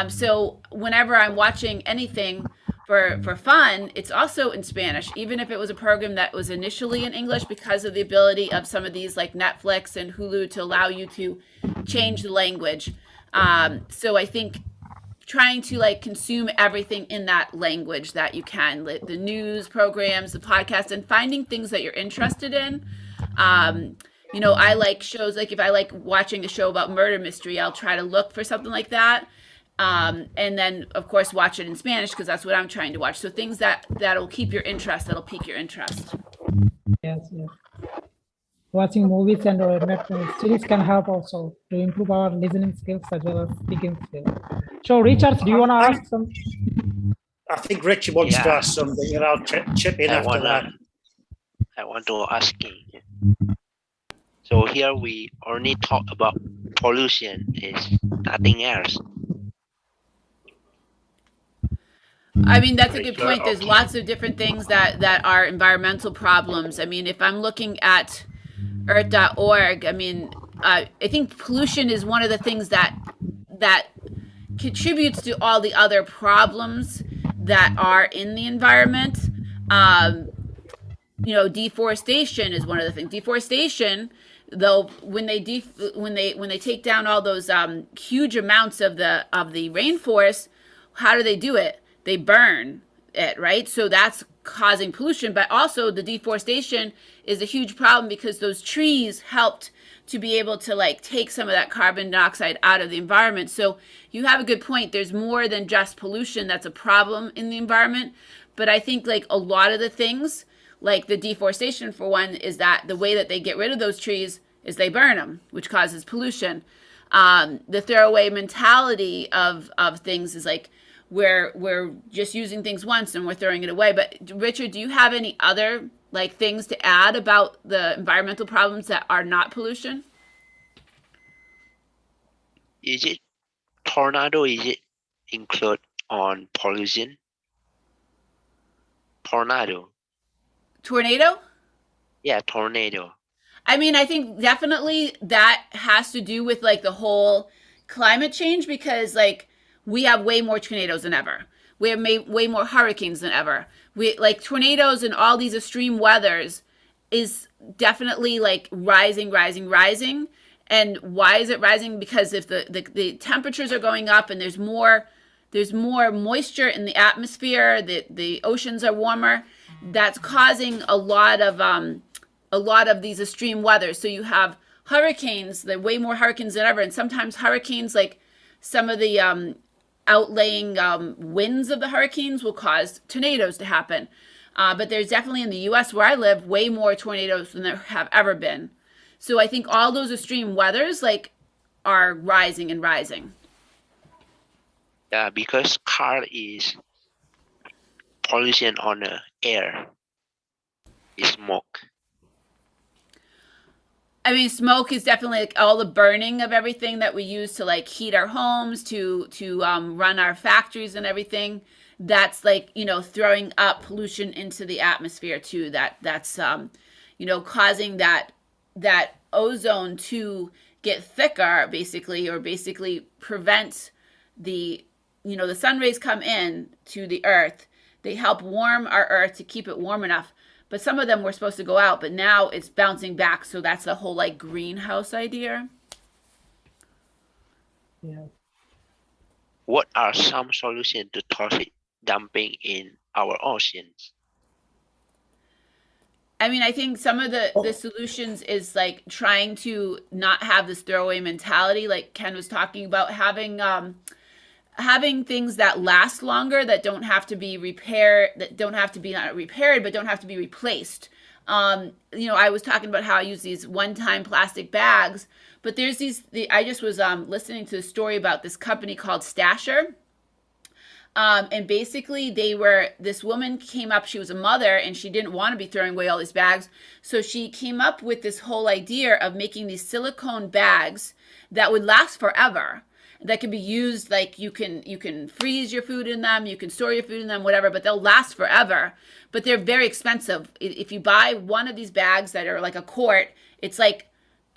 [SPEAKER 1] So whenever I'm watching anything for fun, it's also in Spanish, even if it was a program that was initially in English, because of the ability of some of these like Netflix and Hulu to allow you to change the language. So I think trying to like consume everything in that language that you can, the news programs, the podcast, and finding things that you're interested in. I like shows, like if I like watching a show about murder mystery, I'll try to look for something like that. And then of course watch it in Spanish because that's what I'm trying to watch. So things that'll keep your interest, that'll pique your interest.
[SPEAKER 2] Yes, yes. Watching movies and series can help also to improve our listening skills as well as speaking skills. So, Richard, do you want to ask some?
[SPEAKER 3] I think Richie wants to ask something, and I'll chip in after that.
[SPEAKER 8] I want to ask you. So here we only talk about pollution, is nothing else.
[SPEAKER 1] I mean, that's a good point. There's lots of different things that are environmental problems. I mean, if I'm looking at earth.org, I mean, I think pollution is one of the things that contributes to all the other problems that are in the environment. Deforestation is one of the things. Deforestation, though, when they take down all those huge amounts of the rainforest, how do they do it? They burn it, right? So that's causing pollution, but also the deforestation is a huge problem because those trees helped to be able to like take some of that carbon dioxide out of the environment. So you have a good point. There's more than just pollution that's a problem in the environment, but I think like a lot of the things, like the deforestation for one, is that the way that they get rid of those trees is they burn them, which causes pollution. The throwaway mentality of things is like we're just using things once and we're throwing it away. But Richard, do you have any other like things to add about the environmental problems that are not pollution?
[SPEAKER 8] Is it tornado? Is it include on pollution? Tornado. Yeah, tornado.
[SPEAKER 1] I mean, I think definitely that has to do with like the whole climate change because like we have way more tornadoes than ever. We have way more hurricanes than ever. We like tornadoes and all these extreme weathers is definitely like rising. And why is it rising? Because if the temperatures are going up and there's more moisture in the atmosphere, the oceans are warmer, that's causing a lot of these extreme weather. So you have hurricanes, there are way more hurricanes than ever, and sometimes hurricanes, like some of the outlaying winds of the hurricanes will cause tornadoes to happen. But there's definitely in the U.S. where I live way more tornadoes than there have ever been. So I think all those extreme weathers like are rising and rising.
[SPEAKER 8] Yeah, because car is pollution on the air. Is smoke.
[SPEAKER 1] I mean, smoke is definitely like all the burning of everything that we use to like heat our homes, to run our factories and everything. That's like, you know, throwing up pollution into the atmosphere too. That's you know, causing that ozone to get thicker, basically, or basically prevent the, you know, the sun rays come in to the earth. They help warm our earth to keep it warm enough. But some of them were supposed to go out, but now it's bouncing back. So that's the whole like greenhouse idea.
[SPEAKER 2] Yeah.
[SPEAKER 8] What are some solutions to toxic dumping in our oceans?
[SPEAKER 1] I mean, I think some of the solutions is like trying to not have this throwaway mentality, like Ken was talking about, having things that last longer, that don't have to be repaired, that don't have to be not repaired, but don't have to be replaced. You know, I was talking about how I use these one-time plastic bags, but there's I just was listening to a story about this company called Stasher. And basically this woman came up, she was a mother and she didn't want to be throwing away all these bags. So she came up with this whole idea of making these silicone bags that would last forever, that can be used, like you can freeze your food in them, you can store your food in them, whatever, but they'll last forever. But they're very expensive. If you buy one of these bags that are like a quart, it's like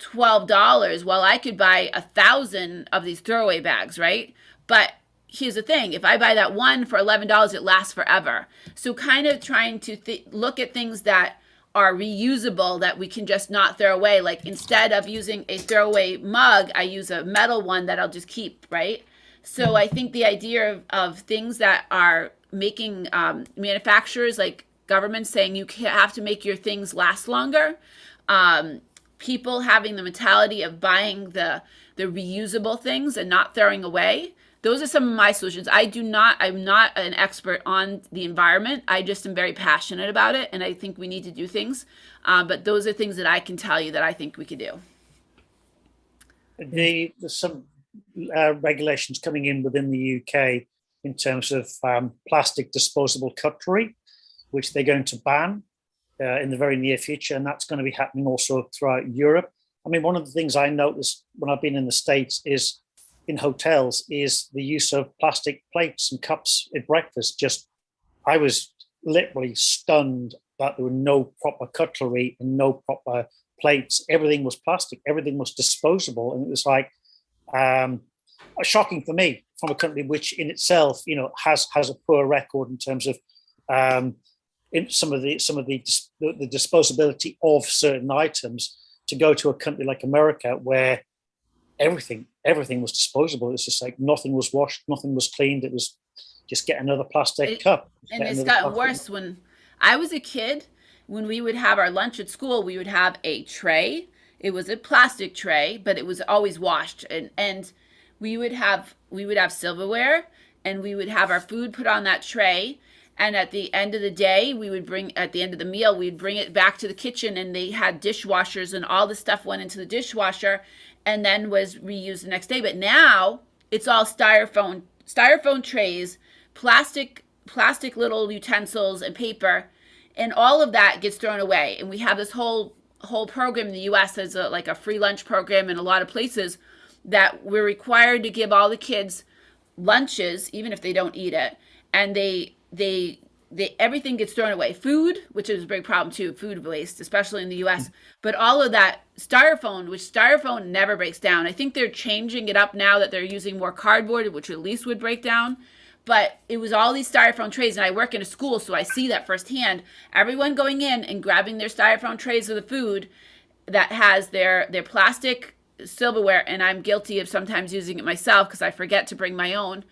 [SPEAKER 1] $12. Well, I could buy 1,000 of these throwaway bags, right? But here's the thing, if I buy that one for $11, it lasts forever. So kind of trying to look at things that are reusable, that we can just not throw away. Like instead of using a throwaway mug, I use a metal one that I'll just keep, right? So I think the idea of things that are making manufacturers, like governments saying you have to make your things last longer, people having the mentality of buying the reusable things and not throwing away. Those are some of my solutions. I'm not an expert on the environment. I just am very passionate about it, and I think we need to do things. But those are things that I can tell you that I think we could do.
[SPEAKER 3] There's some regulations coming in within the UK in terms of plastic disposable cutlery, which they're going to ban in the very near future, and that's going to be happening also throughout Europe. I mean, one of the things I noticed when I've been in the States is in hotels is the use of plastic plates and cups at breakfast. I was literally stunned that there were no proper cutlery and no proper plates. Everything was plastic, everything was disposable. And it was like shocking for me, from a country which in itself, you know, has a poor record in terms of in some of the disposability of certain items, to go to a country like America where everything was disposable. It's just like nothing was washed, nothing was cleaned. It was just get another plastic cup.
[SPEAKER 1] And it's gotten worse. When I was a kid, when we would have our lunch at school, we would have a tray. It was a plastic tray, but it was always washed. And we would have silverware, and we would have our food put on that tray. And at the end of the day, at the end of the meal, we'd bring it back to the kitchen, and they had dishwashers, and all the stuff went into the dishwasher and then was reused the next day. But now it's all styrofoam trays, plastic little utensils and paper, and all of that gets thrown away. And we have this whole program in the US as like a free lunch program in a lot of places, that we're required to give all the kids lunches, even if they don't eat it. And they everything gets thrown away. Food, which is a big problem too, food waste, especially in the US. But all of that styrofoam never breaks down. I think they're changing it up now that they're using more cardboard, which at least would break down. But it was all these styrofoam trays, and I work in a school, so I see that firsthand. Everyone going in and grabbing their styrofoam trays of the food that has their plastic silverware, and I'm guilty of sometimes using it myself because I forget to bring my own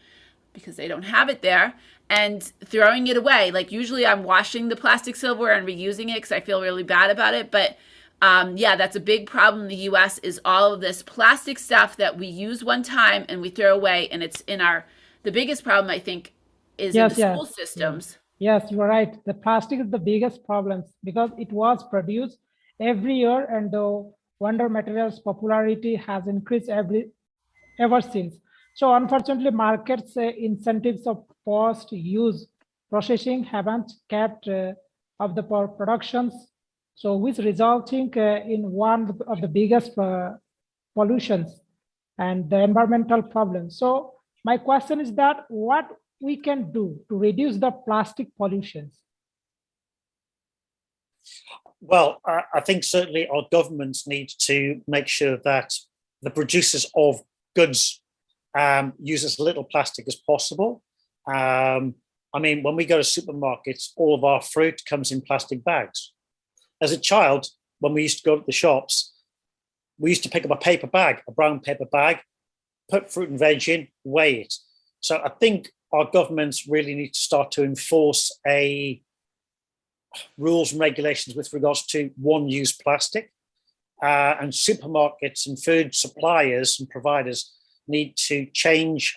[SPEAKER 1] because they don't have it there, and throwing it away. Like usually I'm washing the plastic silverware and reusing it because I feel really bad about it. But yeah, that's a big problem in the US, is all of this plastic stuff that we use one time and we throw away, and it's in our the biggest problem, I think, is
[SPEAKER 2] Yes,
[SPEAKER 1] in the
[SPEAKER 2] yes,
[SPEAKER 1] school systems.
[SPEAKER 2] Yes, you are right. The plastic is the biggest problem because it was produced every year, and the wonder materials popularity has increased ever since. So unfortunately, markets incentives of post-use processing haven't kept up the productions, so which resulting in one of the biggest pollutions and the environmental problems. So my question is that what we can do to reduce the plastic pollutions?
[SPEAKER 3] Well, I think certainly our governments need to make sure that the producers of goods use as little plastic as possible. I mean, when we go to supermarkets, all of our fruit comes in plastic bags. As a child, when we used to go to the shops, we used to pick up a paper bag, a brown paper bag, put fruit and veg in, weigh it. So I think our governments really need to start to enforce rules and regulations with regards to one-use plastic. And supermarkets and food suppliers and providers need to change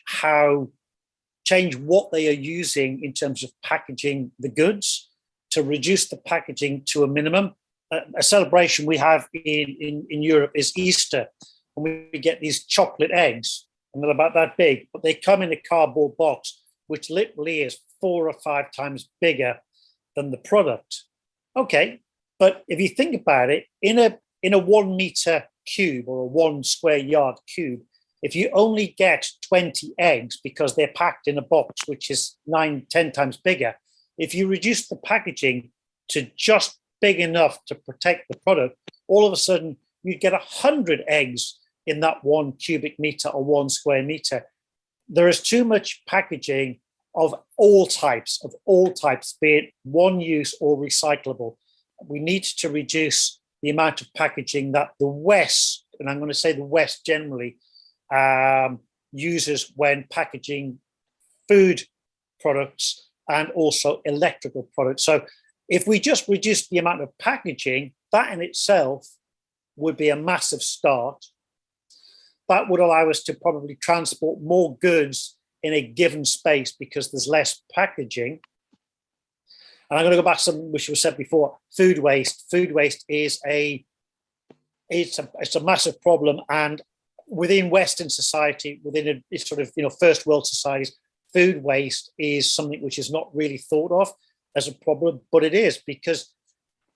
[SPEAKER 3] what they are using in terms of packaging the goods to reduce the packaging to a minimum. A celebration we have in Europe is Easter, and we get these chocolate eggs, and they're about that big, but they come in a cardboard box, which literally is 4 or 5 times bigger than the product. Okay, but if you think about it, in a 1 meter cube or a 1 square yard cube, if you only get 20 eggs because they're packed in a box which is 9-10 times bigger, if you reduce the packaging to just big enough to protect the product, all of a sudden you get 100 eggs in that 1 cubic meter or 1 square meter. There is too much packaging of all types, be it one use or recyclable. We need to reduce the amount of packaging that the West, and I'm going to say the West generally, uses when packaging food products and also electrical products. So if we just reduce the amount of packaging, that in itself would be a massive start. That would allow us to probably transport more goods in a given space because there's less packaging. And I'm going to go back to something which was said before, food waste. Food waste is it's a massive problem. And within Western society, within a sort of first world societies, food waste is something which is not really thought of as a problem, but it is, because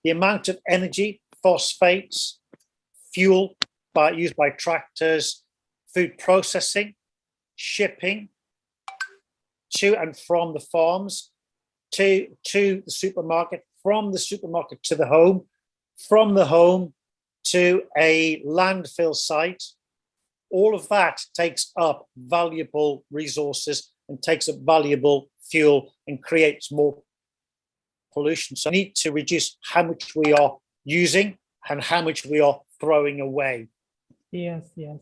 [SPEAKER 3] the amount of energy, phosphates, fuel used by tractors, food processing, shipping to and from the farms to the supermarket, from the supermarket to the home, from the home to a landfill site, all of that takes up valuable resources and takes up valuable fuel and creates more pollution. So we need to reduce how much we are using and how much we are throwing away.
[SPEAKER 2] Yes, yes.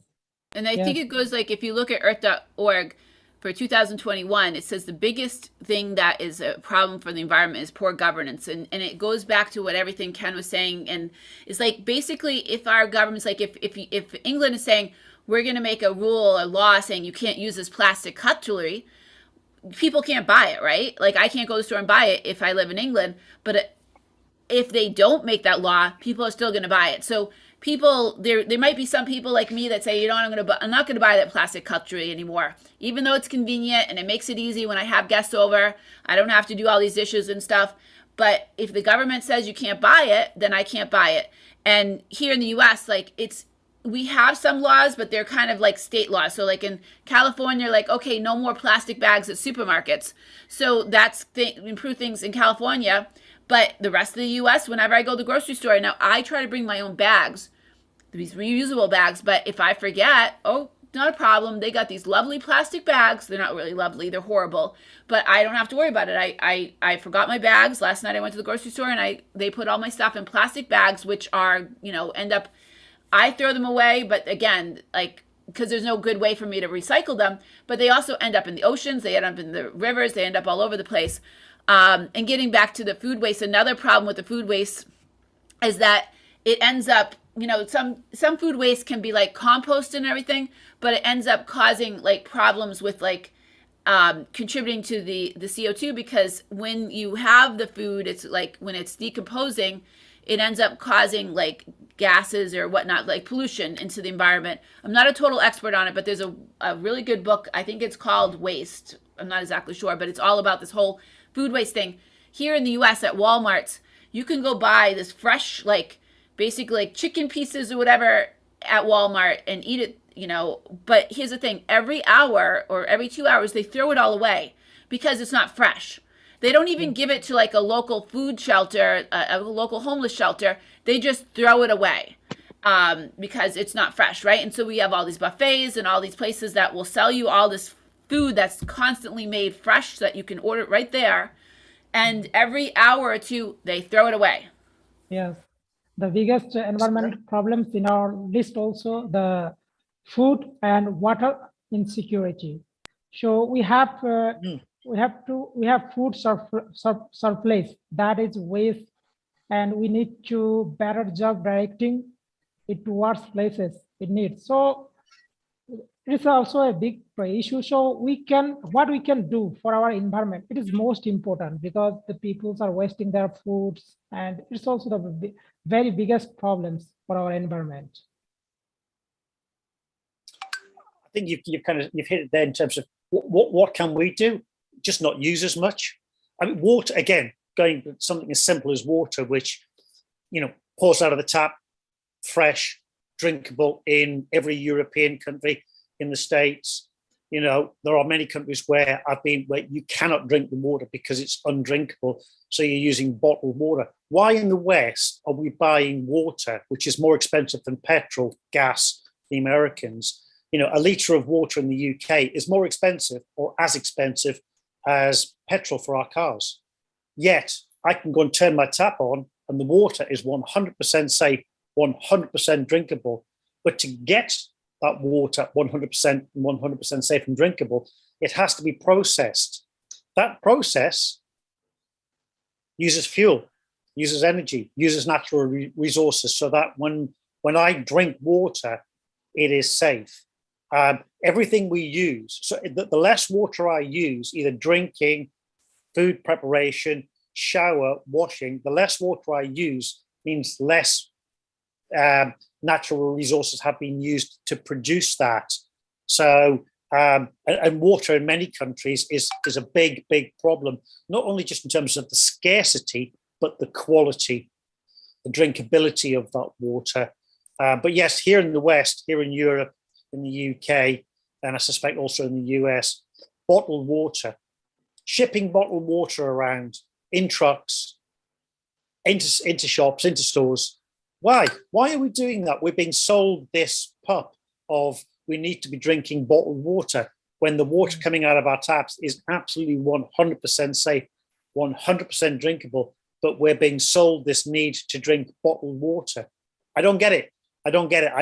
[SPEAKER 1] And I think it goes like, if you look at earth.org for 2021, it says the biggest thing that is a problem for the environment is poor governance. And it goes back to what everything Ken was saying. And it's like, basically, if our government's like, if England is saying, we're going to make a rule or law saying you can't use this plastic cutlery, people can't buy it, right? Like, I can't go to the store and buy it if I live in England, but if they don't make that law, people are still going to buy it. So people, there might be some people like me that say, I'm not going to buy that plastic cutlery anymore, even though it's convenient and it makes it easy when I have guests over. I don't have to do all these dishes and stuff. But if the government says you can't buy it, then I can't buy it. And here in the U.S., like, we have some laws, but they're kind of like state laws. So like in California, like, okay, no more plastic bags at supermarkets. So that's improve things in California. But the rest of the U.S., whenever I go to the grocery store, now I try to bring my own bags, these reusable bags. But if I forget, not a problem. They got these lovely plastic bags. They're not really lovely. They're horrible. But I don't have to worry about it. I forgot my bags. Last night I went to the grocery store and they put all my stuff in plastic bags, which are, end up, I throw them away. But again, like, because there's no good way for me to recycle them. But they also end up in the oceans. They end up in the rivers. They end up all over the place. And getting back to the food waste, another problem with the food waste is that it ends up, some food waste can be like compost and everything, but it ends up causing like problems with like contributing to the CO2, because when you have the food, it's like when it's decomposing, it ends up causing like gases or whatnot, like pollution into the environment. I'm not a total expert on it, but there's a really good book. I think it's called Waste. I'm not exactly sure, but it's all about this whole food waste thing. Here in the US at Walmart's, you can go buy this fresh, like basically like chicken pieces or whatever at Walmart and eat it, you know. But here's the thing, every hour or every 2 hours, they throw it all away because it's not fresh. They don't even give it to like a local food shelter, a local homeless shelter. They just throw it away because it's not fresh, right? And so we have all these buffets and all these places that will sell you all this food that's constantly made fresh so that you can order it right there. And every hour or two, they throw it away.
[SPEAKER 2] Yes. The biggest environment problems in our list also the food and water insecurity. So we have food surplus that is waste, and we need to better job directing it towards places it needs. So it's also a big issue. So what we can do for our environment, it is most important because the peoples are wasting their foods, and it's also the very biggest problems for our environment.
[SPEAKER 3] I think you've hit it there in terms of what can we do? Just not use as much. I mean, water, again, going to something as simple as water, which, you know, pours out of the tap, fresh, drinkable in every European country, in the States. You know, there are many countries where where you cannot drink the water because it's undrinkable. So you're using bottled water. Why in the West are we buying water, which is more expensive than petrol, gas, the Americans? You know, a litre of water in the UK is more expensive or as expensive as petrol for our cars. Yet I can go and turn my tap on and the water is 100% safe, 100% drinkable. But to get that water 100% safe and drinkable, it has to be processed. That process uses fuel, uses energy, uses natural resources, so that when I drink water, it is safe. Everything we use, so the less water I use, either drinking, food preparation, shower, washing, the less water I use means less natural resources have been used to produce that. So, and water in many countries is a big problem, not only just in terms of the scarcity, but the quality, the drinkability of that water. But yes, here in the West, here in Europe, in the UK, and I suspect also in the US, bottled water, shipping bottled water around in trucks, into shops, into stores. Why? Why are we doing that? We're being sold this pup of we need to be drinking bottled water when the water coming out of our taps is absolutely 100% safe, 100% drinkable, but we're being sold this need to drink bottled water. I don't get it. I don't get it.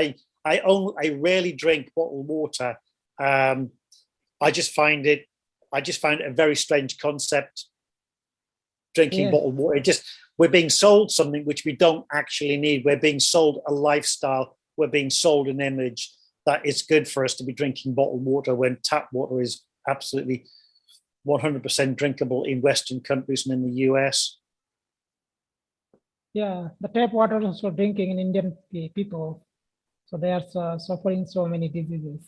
[SPEAKER 3] I rarely drink bottled water. I just find it a very strange concept. Drinking bottled water. We're being sold something which we don't actually need. We're being sold a lifestyle. We're being sold an image that it's good for us to be drinking bottled water when tap water is absolutely 100% drinkable in Western countries and in the US.
[SPEAKER 2] Yeah, the tap water is also drinking in Indian people. So they are suffering so many diseases.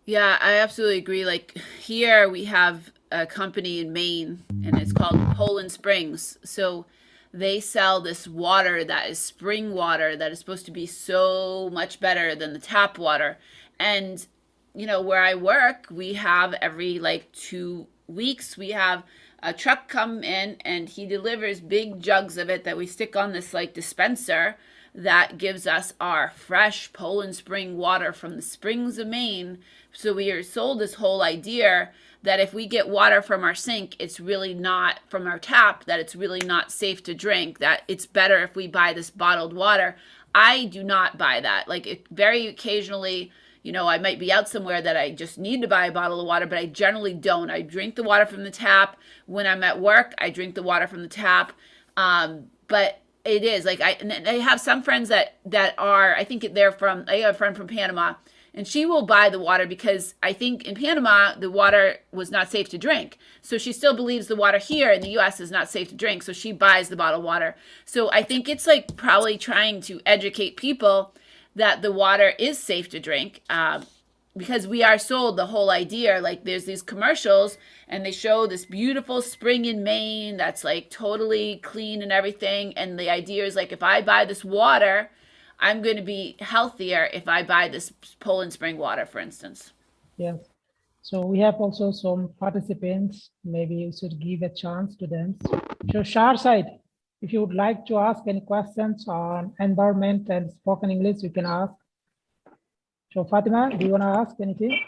[SPEAKER 1] Yeah, I absolutely agree. Like here we have a company in Maine and it's called Poland Springs. So they sell this water that is spring water that is supposed to be so much better than the tap water. And, you know, where I work, we have every like 2 weeks, we have a truck come in and he delivers big jugs of it that we stick on this like dispenser that gives us our fresh Poland Spring water from the springs of Maine. So we are sold this whole idea that if we get water from our sink, it's really not from our tap, that it's really not safe to drink, that it's better if we buy this bottled water. I do not buy that. Like very occasionally, you know, I might be out somewhere that I just need to buy a bottle of water, but I generally don't. I drink the water from the tap. When I'm at work, I drink the water from the tap. But it is like I have some friends that are, I think I have a friend from Panama. and she will buy the water because I think in Panama the water was not safe to drink. So she still believes the water here in the US is not safe to drink, so she buys the bottled water. So I think it's like probably trying to educate people that the water is safe to drink, because we are sold the whole idea. Like there's these commercials and they show this beautiful spring in Maine that's like totally clean and everything, and the idea is like, if I buy this water, I'm going to be healthier if I buy this Poland spring water, for instance.
[SPEAKER 2] Yes. So we have also some participants. Maybe you should give a chance to them. So Sharside, if you would like to ask any questions on environment and spoken English, you can ask. So Fatima, do you want to ask anything?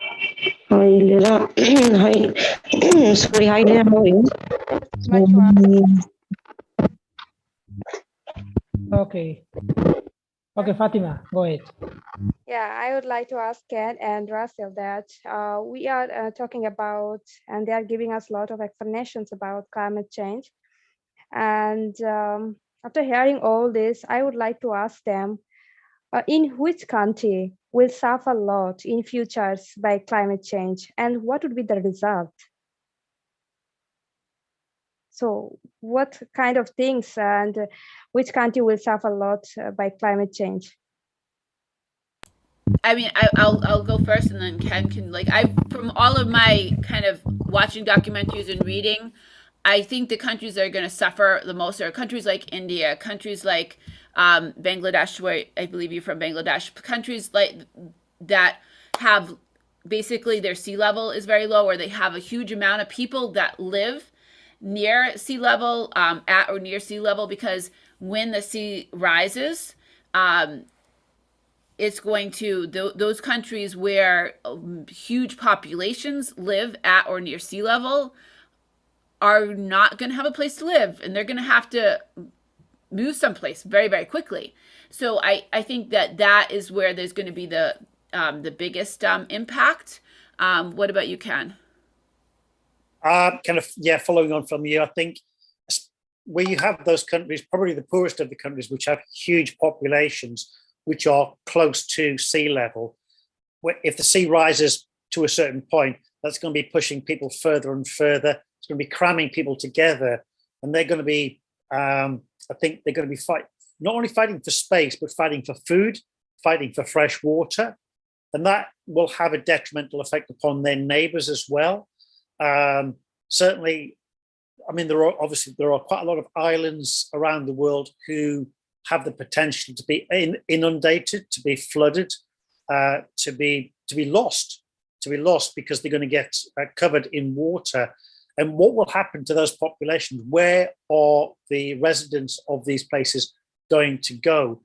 [SPEAKER 9] Hi, Lila. Hi. Sorry, hi, Lila. How are you?
[SPEAKER 5] Much to ask.
[SPEAKER 2] Okay. Okay, Fatima, go ahead.
[SPEAKER 5] Yeah, I would like to ask Ken and Russell that we are talking about, and they are giving us a lot of explanations about climate change. And after hearing all this, I would like to ask them, in which country will suffer a lot in futures by climate change, and what would be the result? So what kind of things and which country will suffer a lot by climate change?
[SPEAKER 1] I mean, I'll go first, and then Ken can, like, I, from all of my kind of watching documentaries and reading, I think the countries that are going to suffer the most are countries like India, countries like Bangladesh, where I believe you're from Bangladesh, countries like that have basically their sea level is very low, or they have a huge amount of people that live near sea level, at or near sea level, because when the sea rises, it's going to, those countries where huge populations live at or near sea level are not going to have a place to live, and they're going to have to move someplace very, very quickly. So I think that is where there's going to be the biggest impact. What about you, Ken?
[SPEAKER 3] Following on from you, I think where you have those countries, probably the poorest of the countries, which have huge populations, which are close to sea level, if the sea rises to a certain point, that's going to be pushing people further and further. It's going to be cramming people together, and they're going to be, I think they're going to be not only fighting for space, but fighting for food, fighting for fresh water, and that will have a detrimental effect upon their neighbours as well. Certainly, I mean, there are quite a lot of islands around the world who have the potential to be inundated, to be flooded, to be lost because they're going to get covered in water. And what will happen to those populations? Where are the residents of these places going to go?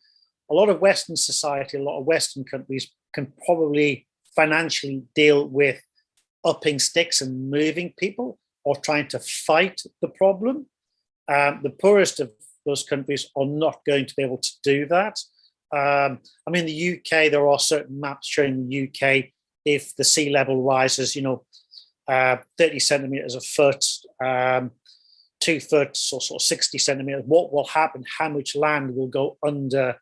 [SPEAKER 3] A lot of Western society, a lot of Western countries can probably financially deal with upping sticks and moving people or trying to fight the problem. The poorest of those countries are not going to be able to do that. I mean, the UK, there are certain maps showing the UK, if the sea level rises, 30 centimeters a foot, 2 foot, or sort of 60 centimeters, what will happen, how much land will go under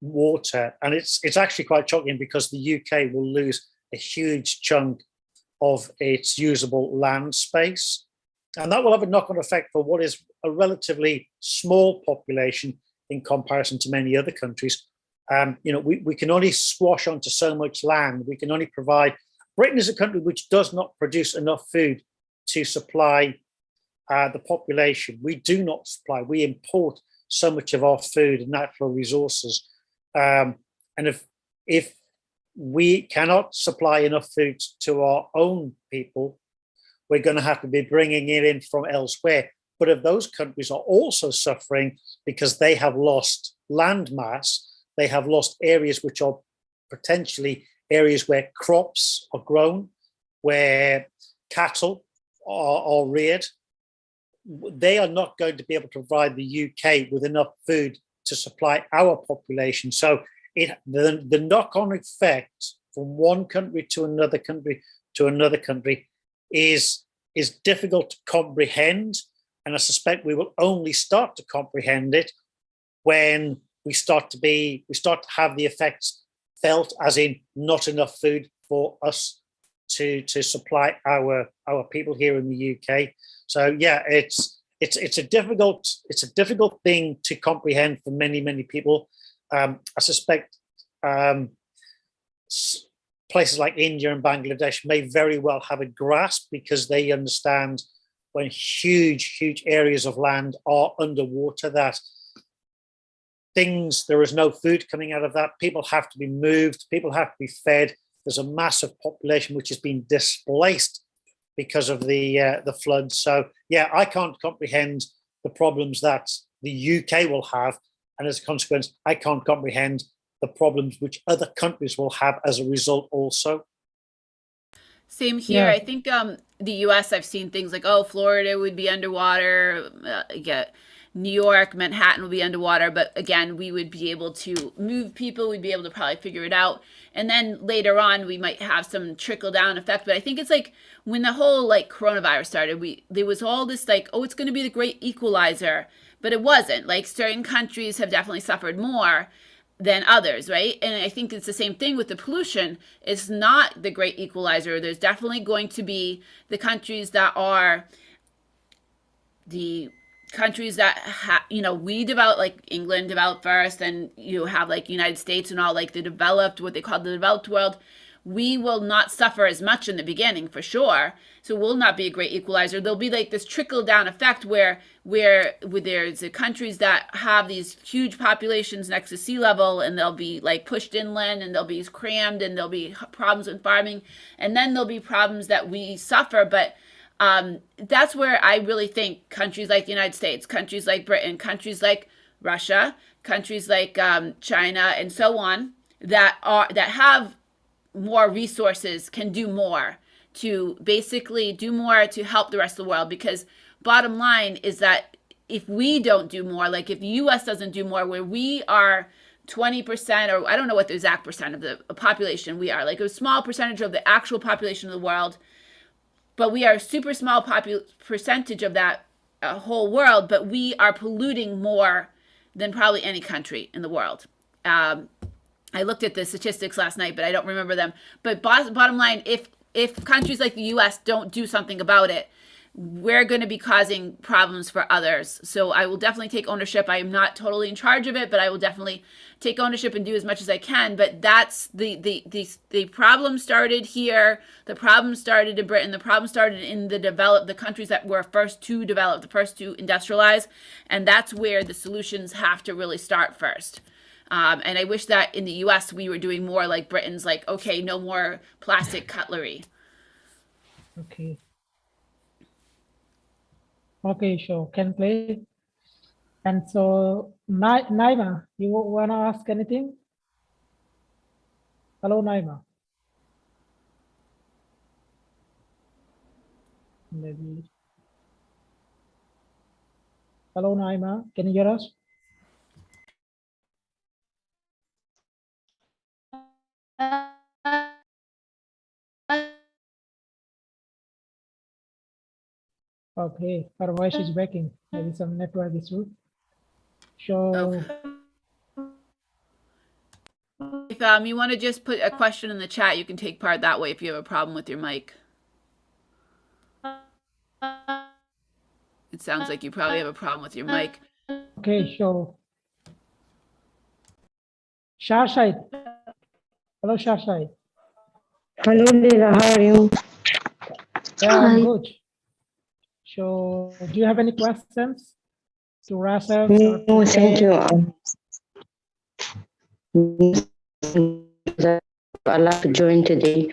[SPEAKER 3] water. And it's actually quite shocking because the UK will lose a huge chunk of its usable land space. And that will have a knock-on effect for what is a relatively small population in comparison to many other countries. We can only squash onto so much land. We can only provide. Britain is a country which does not produce enough food to supply the population. We do not supply. We import so much of our food and natural resources. And if we cannot supply enough food to our own people, we're going to have to be bringing it in from elsewhere. But if those countries are also suffering because they have lost land mass, they have lost areas which are potentially areas where crops are grown, where cattle are reared, they are not going to be able to provide the UK with enough food to supply our population. So the knock-on effect from one country to another country to another country is difficult to comprehend. And I suspect we will only start to comprehend it when we start to have the effects felt, as in not enough food for us to supply our people here in the UK. So yeah, it's a difficult thing to comprehend for many people. I suspect places like India and Bangladesh may very well have a grasp, because they understand when huge areas of land are underwater, that there is no food coming out of that. People have to be moved, people have to be fed. There's a massive population which has been displaced because of the floods. So yeah, I can't comprehend the problems that the UK will have, and as a consequence, I can't comprehend the problems which other countries will have as a result also.
[SPEAKER 1] Same here.
[SPEAKER 2] Yeah.
[SPEAKER 1] I think the US, I've seen things like, oh, Florida would be underwater, New York, Manhattan will be underwater. But again, we would be able to move people. We'd be able to probably figure it out. And then later on, we might have some trickle down effect. But I think it's like when the whole like coronavirus started, there was all this like, oh, it's going to be the great equalizer. But it wasn't. Like certain countries have definitely suffered more than others, right? And I think it's the same thing with the pollution. It's not the great equalizer. There's definitely going to be the countries that are we developed, like England developed first, and you have like United States and all like what they call the developed world. We will not suffer as much in the beginning for sure. So it will not be a great equalizer. There'll be like this trickle down effect where there's the countries that have these huge populations next to sea level, and they'll be like pushed inland, and they'll be crammed, and there'll be problems with farming, and then there'll be problems that we suffer. But that's where I really think countries like the United States, countries like Britain, countries like Russia, countries like China, and so on, that have more resources can do more to basically do more to help the rest of the world. Because bottom line is that if we don't do more, like if the US doesn't do more, where we are 20%, or I don't know what the exact percent of the population we are, like a small percentage of the actual population of the world, but we are a super small percentage of that whole world, but we are polluting more than probably any country in the world. I looked at the statistics last night, but I don't remember them. But bottom line, if countries like the US don't do something about it, we're going to be causing problems for others. So I will definitely take ownership. I am not totally in charge of it, but I will definitely take ownership and do as much as I can. But that's the problem started here. The problem started in Britain. The problem started in the countries that were first to develop, the first to industrialize. And that's where the solutions have to really start first. And I wish that in the US we were doing more like Britain's, like, okay, no more plastic cutlery.
[SPEAKER 2] Okay. Okay, sure. Can play. And so, Naima, you want to ask anything? Hello, Naima. Maybe. Hello, Naima. Can you hear us? Okay, her voice is breaking. Maybe some network issue. So,
[SPEAKER 1] If you want to just put a question in the chat, you can take part that way if you have a problem with your mic. It sounds like you probably have a problem with your mic.
[SPEAKER 2] okay, so Shashai. Hello, Shashai.
[SPEAKER 9] Hello, Lila. How are you?
[SPEAKER 2] Yeah, I'm
[SPEAKER 4] Hi.
[SPEAKER 2] good. So, do you have any questions to Rachel? or
[SPEAKER 9] No,
[SPEAKER 2] to
[SPEAKER 9] thank
[SPEAKER 2] Kay?
[SPEAKER 9] you. I'd like to join today.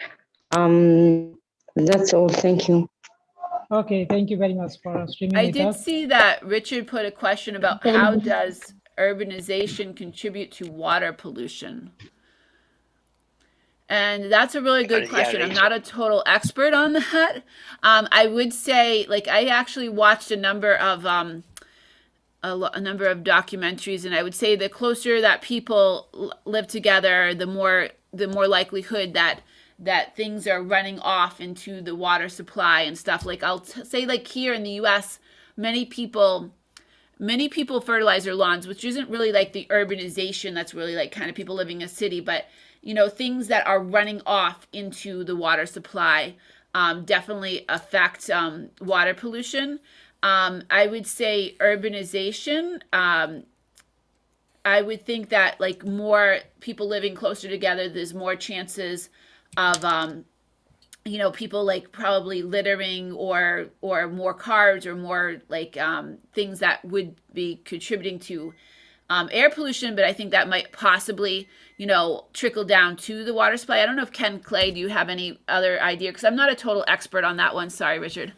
[SPEAKER 9] That's all. Thank you.
[SPEAKER 2] Okay, thank you very much for streaming
[SPEAKER 1] I
[SPEAKER 2] with
[SPEAKER 1] did
[SPEAKER 2] us.
[SPEAKER 1] see that Richard put a question about how does urbanization contribute to water pollution? And that's a really good
[SPEAKER 8] Yeah,
[SPEAKER 1] question. I'm
[SPEAKER 8] Rachel.
[SPEAKER 1] not a total expert on that. I would say, like, I actually watched a number of documentaries, and I would say the closer that people live together, the more likelihood that things are running off into the water supply and stuff. Like I'll say, like here in the U.S., many people many people fertilize their lawns, which isn't really like the urbanization that's really like kind of people living in a city, but things that are running off into the water supply definitely affect water pollution. I would say urbanization. I would think that like more people living closer together, there's more chances of people like probably littering or more cars or more like things that would be contributing to air pollution. But I think that might possibly trickle down to the water supply. I don't know if Ken Clay, do you have any other idea? Because I'm not a total expert on that one. Sorry, Richard.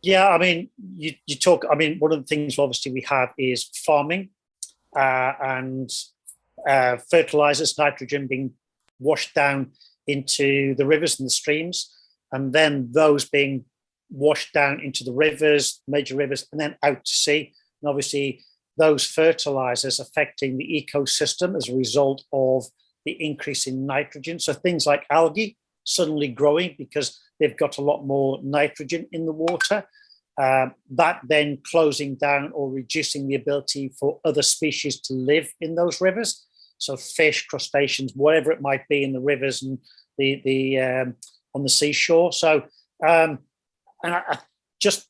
[SPEAKER 3] Yeah, I mean, you talk. I mean, one of the things obviously we have is farming and fertilizers, nitrogen being washed down into the rivers and the streams, and then those being washed down into the rivers, major rivers, and then out to sea. And obviously, those fertilizers affecting the ecosystem as a result of the increase in nitrogen. So things like algae suddenly growing because they've got a lot more nitrogen in the water. That then closing down or reducing the ability for other species to live in those rivers. So fish, crustaceans, whatever it might be in the rivers and the on the seashore. So just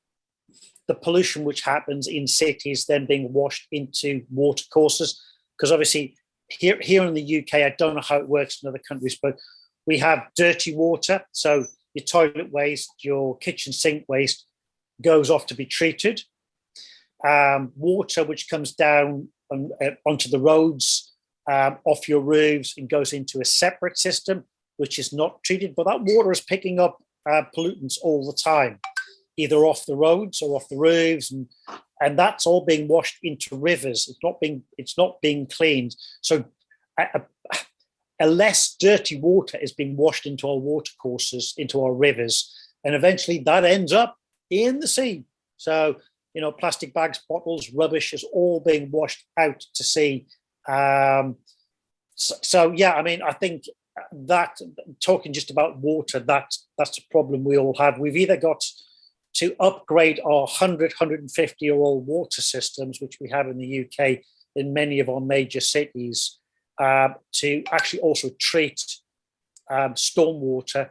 [SPEAKER 3] the pollution which happens in cities then being washed into water courses, because obviously here in the UK, I don't know how it works in other countries, but we have dirty water. So your toilet waste, your kitchen sink waste goes off to be treated. Water which comes down onto the roads, off your roofs, and goes into a separate system which is not treated, but that water is picking up pollutants all the time, either off the roads or off the roofs, and that's all being washed into rivers. It's not being cleaned. So a less dirty water is being washed into our water courses, into our rivers, and eventually that ends up in the sea. So plastic bags, bottles, rubbish is all being washed out to sea. So yeah, I mean, I think that talking just about water, that's a problem we all have. We've either got to upgrade our 150-year-old water systems, which we have in the UK in many of our major cities, to actually also treat stormwater,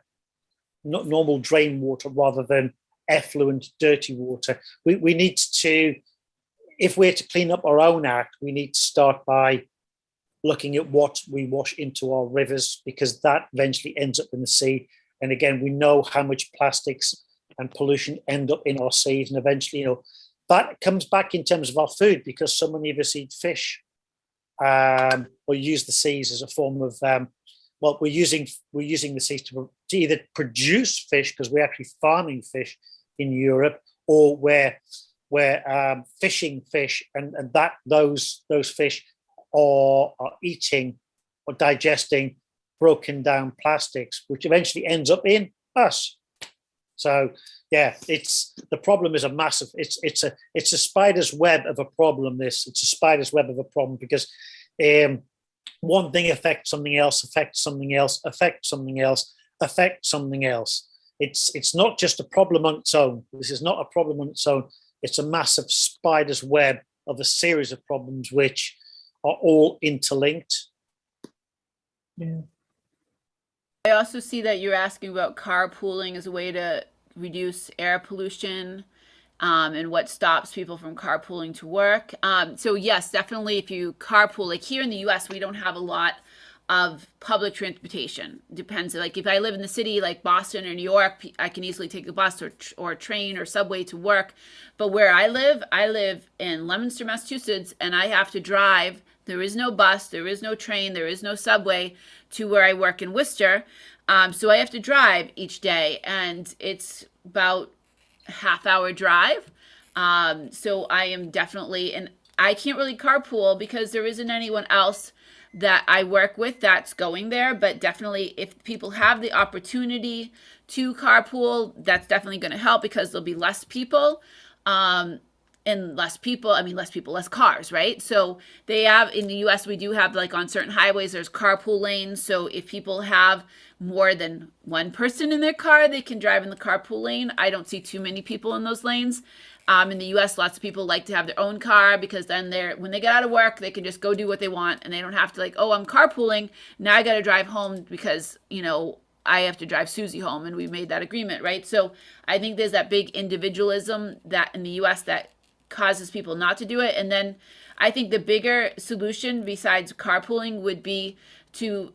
[SPEAKER 3] not normal drain water, rather than effluent, dirty water. We need to, if we're to clean up our own act, we need to start by looking at what we wash into our rivers, because that eventually ends up in the sea. And again, we know how much plastics and pollution end up in our seas, and eventually, that comes back in terms of our food, because so many of us eat fish or use the seas as a form of we're using the seas to either produce fish, because we're actually farming fish in Europe, or we're fishing fish, and that those fish are eating or digesting broken down plastics, which eventually ends up in us. So yeah, the problem is a massive. It's a spider's web of a problem. It's a spider's web of a problem, because one thing affects something else, affects something else, affects something else, affects something else. It's not just a problem on its own. This is not a problem on its own. It's a massive spider's web of a series of problems which are all interlinked.
[SPEAKER 2] Yeah.
[SPEAKER 1] I also see that you're asking about carpooling as a way to reduce air pollution, and what stops people from carpooling to work. So yes, definitely if you carpool, like here in the US, we don't have a lot of public transportation. Depends, like if I live in the city like Boston or New York, I can easily take a bus or train or subway to work. But where I live in Leominster, Massachusetts, and I have to drive. There is no bus, there is no train, there is no subway to where I work in Worcester. So I have to drive each day, and it's about a half-hour drive. So I am definitely, and I can't really carpool because there isn't anyone else that I work with that's going there. But definitely, if people have the opportunity to carpool, that's definitely going to help, because there'll be less people. And less cars, right? So they have, in the US, we do have, like on certain highways, there's carpool lanes. So if people have more than one person in their car, they can drive in the carpool lane. I don't see too many people in those lanes. In the U.S., lots of people like to have their own car because then when they get out of work, they can just go do what they want and they don't have to like, oh, I'm carpooling. Now I got to drive home because, I have to drive Susie home and we made that agreement, right? So I think there's that big individualism that in the U.S. that causes people not to do it. And then I think the bigger solution besides carpooling would be to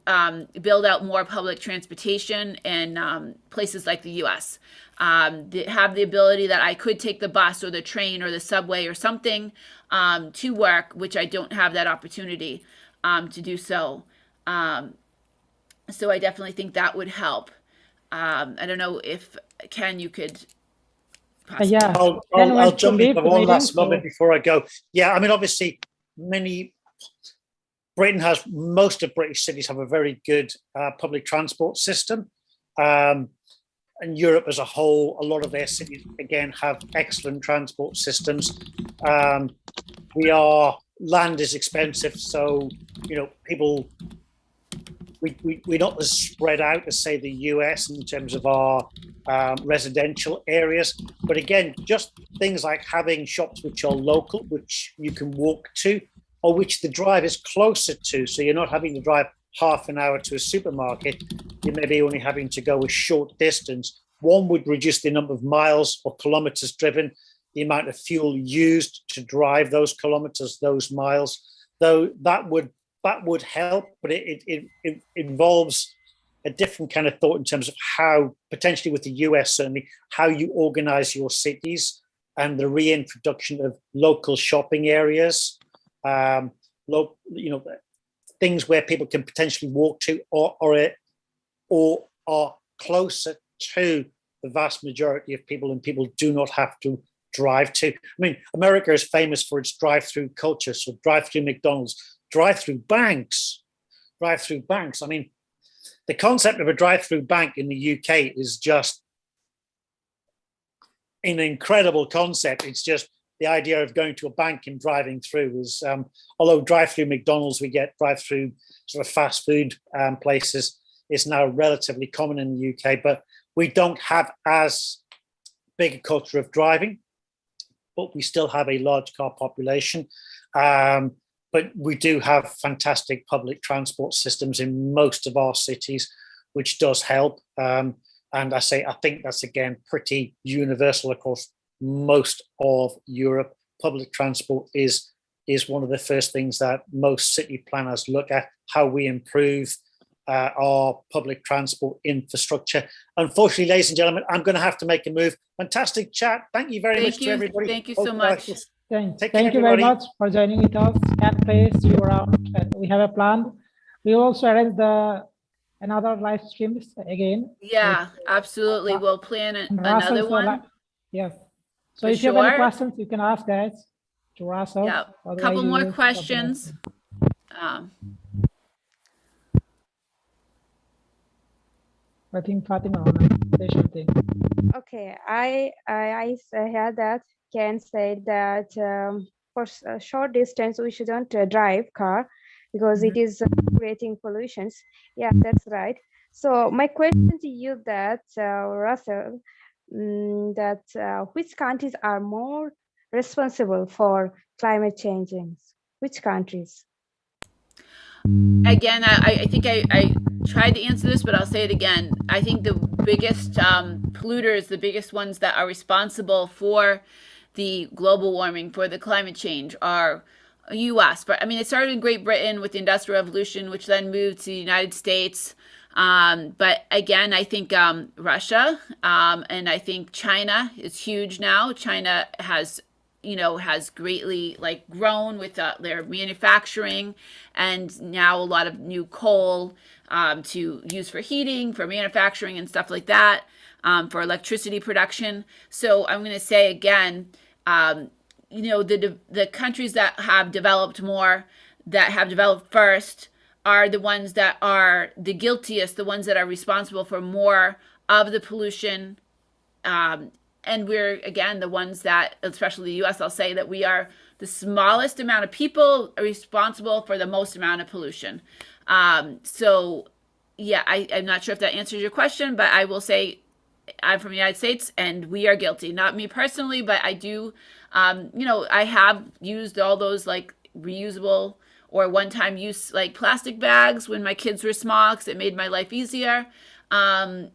[SPEAKER 1] build out more public transportation in places like the U.S. Have the ability that I could take the bus or the train or the subway or something to work, which I don't have that opportunity to do so. So I definitely think that would help. I don't know if Ken, you could. Possibly.
[SPEAKER 2] Yeah.
[SPEAKER 3] I'll jump in for one last
[SPEAKER 2] so-
[SPEAKER 3] moment before I go. Yeah, I mean, obviously, most of British cities have a very good public transport system. And Europe as a whole, a lot of their cities, again, have excellent transport systems. Land is expensive, so, people, we're not as spread out as, say, the US in terms of our residential areas. But again, just things like having shops which are local, which you can walk to, or which the drive is closer to. So you're not having to drive half an hour to a supermarket. You may be only having to go a short distance. One would reduce the number of miles or kilometers driven, the amount of fuel used to drive those kilometers, those miles, though that would help, but it involves a different kind of thought in terms of how, potentially with the US certainly, how you organize your cities and the reintroduction of local shopping areas, things where people can potentially walk to or are closer to the vast majority of people and people do not have to drive to. I mean, America is famous for its drive-through culture, so drive-through McDonald's, drive-through banks. I mean, the concept of a drive-through bank in the UK is just an incredible concept. It's just the idea of going to a bank and driving through is, although drive-through McDonald's, we get drive-through sort of fast food places, is now relatively common in the UK, but we don't have as big a culture of driving, but we still have a large car population. But we do have fantastic public transport systems in most of our cities, which does help. And I think that's, again, pretty universal across most of Europe. Public transport is one of the first things that most city planners look at, how we improve our public transport infrastructure. Unfortunately, ladies and gentlemen, I'm going to have to make a move. Fantastic chat. Thank you very much to everybody.
[SPEAKER 1] Thank you so much.
[SPEAKER 2] Thank you very much for joining with us. Can play, see you around. And we have a plan. We also arrange another live streams again.
[SPEAKER 1] Yeah, absolutely. We'll plan another one.
[SPEAKER 2] Yes. So
[SPEAKER 1] For
[SPEAKER 2] if you have any
[SPEAKER 1] sure.
[SPEAKER 2] questions, you can ask guys to Russell.
[SPEAKER 1] Yeah, a
[SPEAKER 2] Otherwise,
[SPEAKER 1] couple
[SPEAKER 2] you
[SPEAKER 1] more
[SPEAKER 2] will-
[SPEAKER 1] questions.
[SPEAKER 2] I think Fatima, they should think.
[SPEAKER 5] Okay, I heard that Ken said that for a short distance we shouldn't drive car because it is creating pollutions. Yeah, that's right. So my question to you that Russell, which countries are more responsible for climate changing? Which countries?
[SPEAKER 1] Again, I think I tried to answer this, but I'll say it again. I think the biggest polluters, the biggest ones that are responsible for the global warming, for the climate change, are U.S. But I mean, it started in Great Britain with the Industrial Revolution, which then moved to the United States. But again, I think Russia and I think China is huge now. China has greatly grown with their manufacturing, and now a lot of new coal to use for heating, for manufacturing and stuff like that, for electricity production. So I'm going to say again, the countries that have developed more, that have developed first, are the ones that are the guiltiest, the ones that are responsible for more of the pollution. And we're, again, the ones that, especially the U.S., I'll say that we are the smallest amount of people responsible for the most amount of pollution. So, yeah, I'm not sure if that answers your question, but I will say I'm from the United States, and we are guilty. Not me personally, but I do, I have used all those like reusable or one-time use like plastic bags when my kids were small because it made my life easier. I'm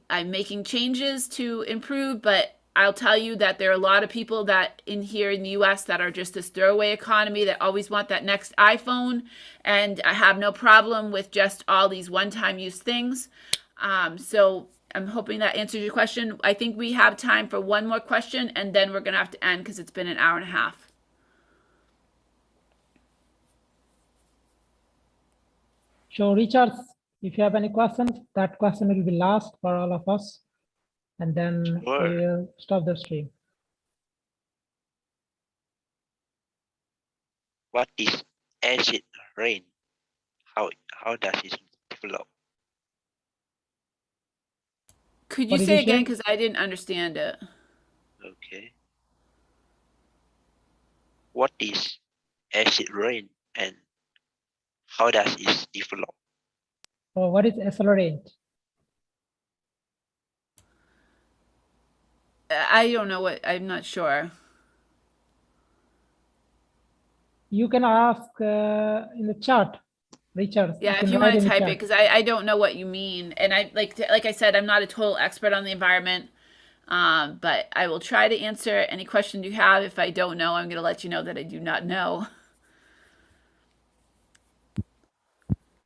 [SPEAKER 1] making changes to improve, but I'll tell you that there are a lot of people that in here in the US that are just this throwaway economy that always want that next iPhone, and I have no problem with just all these one-time use things. So I'm hoping that answers your question. I think we have time for one more question, and then we're gonna have to end because it's been an hour and a half.
[SPEAKER 2] So Richard, if you have any questions, that question will be last for all of us, and then
[SPEAKER 8] Sure.
[SPEAKER 2] we'll stop the stream.
[SPEAKER 8] What is acid rain? How does it develop?
[SPEAKER 1] Could you
[SPEAKER 2] What did
[SPEAKER 1] say
[SPEAKER 2] you
[SPEAKER 1] again
[SPEAKER 2] say?
[SPEAKER 1] because I didn't understand it?
[SPEAKER 8] Okay. What is acid rain and how does it develop?
[SPEAKER 2] Or what is accelerate?
[SPEAKER 1] I don't know what, I'm not sure.
[SPEAKER 2] You can ask in the chat, Richard.
[SPEAKER 1] Yeah, if you want to type it, because I don't know what you mean. And I like I said, I'm not a total expert on the environment, but I will try to answer any question you have. If I don't know, I'm going to let you know that I do not know.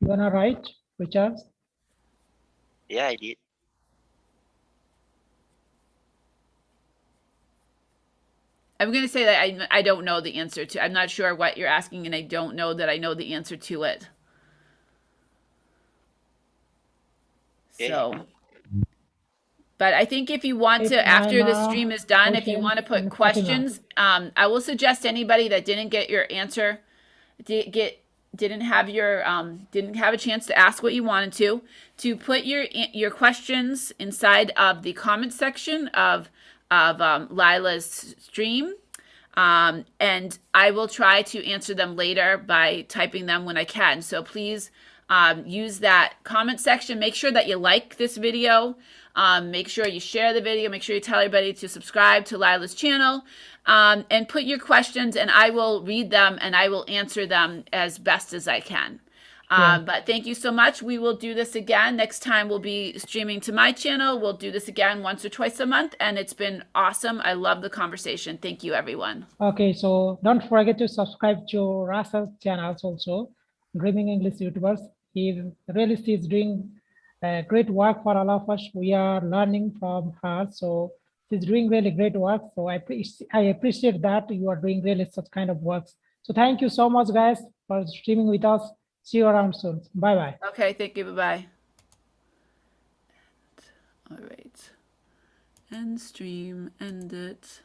[SPEAKER 2] You wanna write, Richard?
[SPEAKER 8] Yeah, I did.
[SPEAKER 1] I'm going to say that I don't know the answer to. I'm not sure what you're asking, and I don't know that I know the answer to it.
[SPEAKER 8] Okay.
[SPEAKER 1] So, but I think if you want
[SPEAKER 2] It's
[SPEAKER 1] to, after the
[SPEAKER 2] Naima,
[SPEAKER 1] stream is done, if you
[SPEAKER 2] Hussein,
[SPEAKER 1] want to put
[SPEAKER 2] and Fatima.
[SPEAKER 1] questions, I will suggest anybody that didn't get your answer, didn't have a chance to ask what you wanted to put your questions inside of the comment section of Lila's stream. And I will try to answer them later by typing them when I can. So please use that comment section. Make sure that you like this video. Make sure you share the video. Make sure you tell everybody to subscribe to Lila's channel. And put your questions, and I will read them and I will answer them as best as I can. But thank you so much. We will do this again. Next time we'll be streaming to my channel. We'll do this again once or twice a month, and it's been awesome. I love the conversation. Thank you, everyone.
[SPEAKER 2] Okay, so don't forget to subscribe to Rasa's channels also, Dreaming English YouTubers. He really is doing great work for all of us. We are learning from her, so she's doing really great work. So I appreciate that you are doing really such kind of works. So thank you so much, guys, for streaming with us. See you around soon. Bye-bye.
[SPEAKER 1] Okay, thank you. Bye-bye. All right. End stream, end it.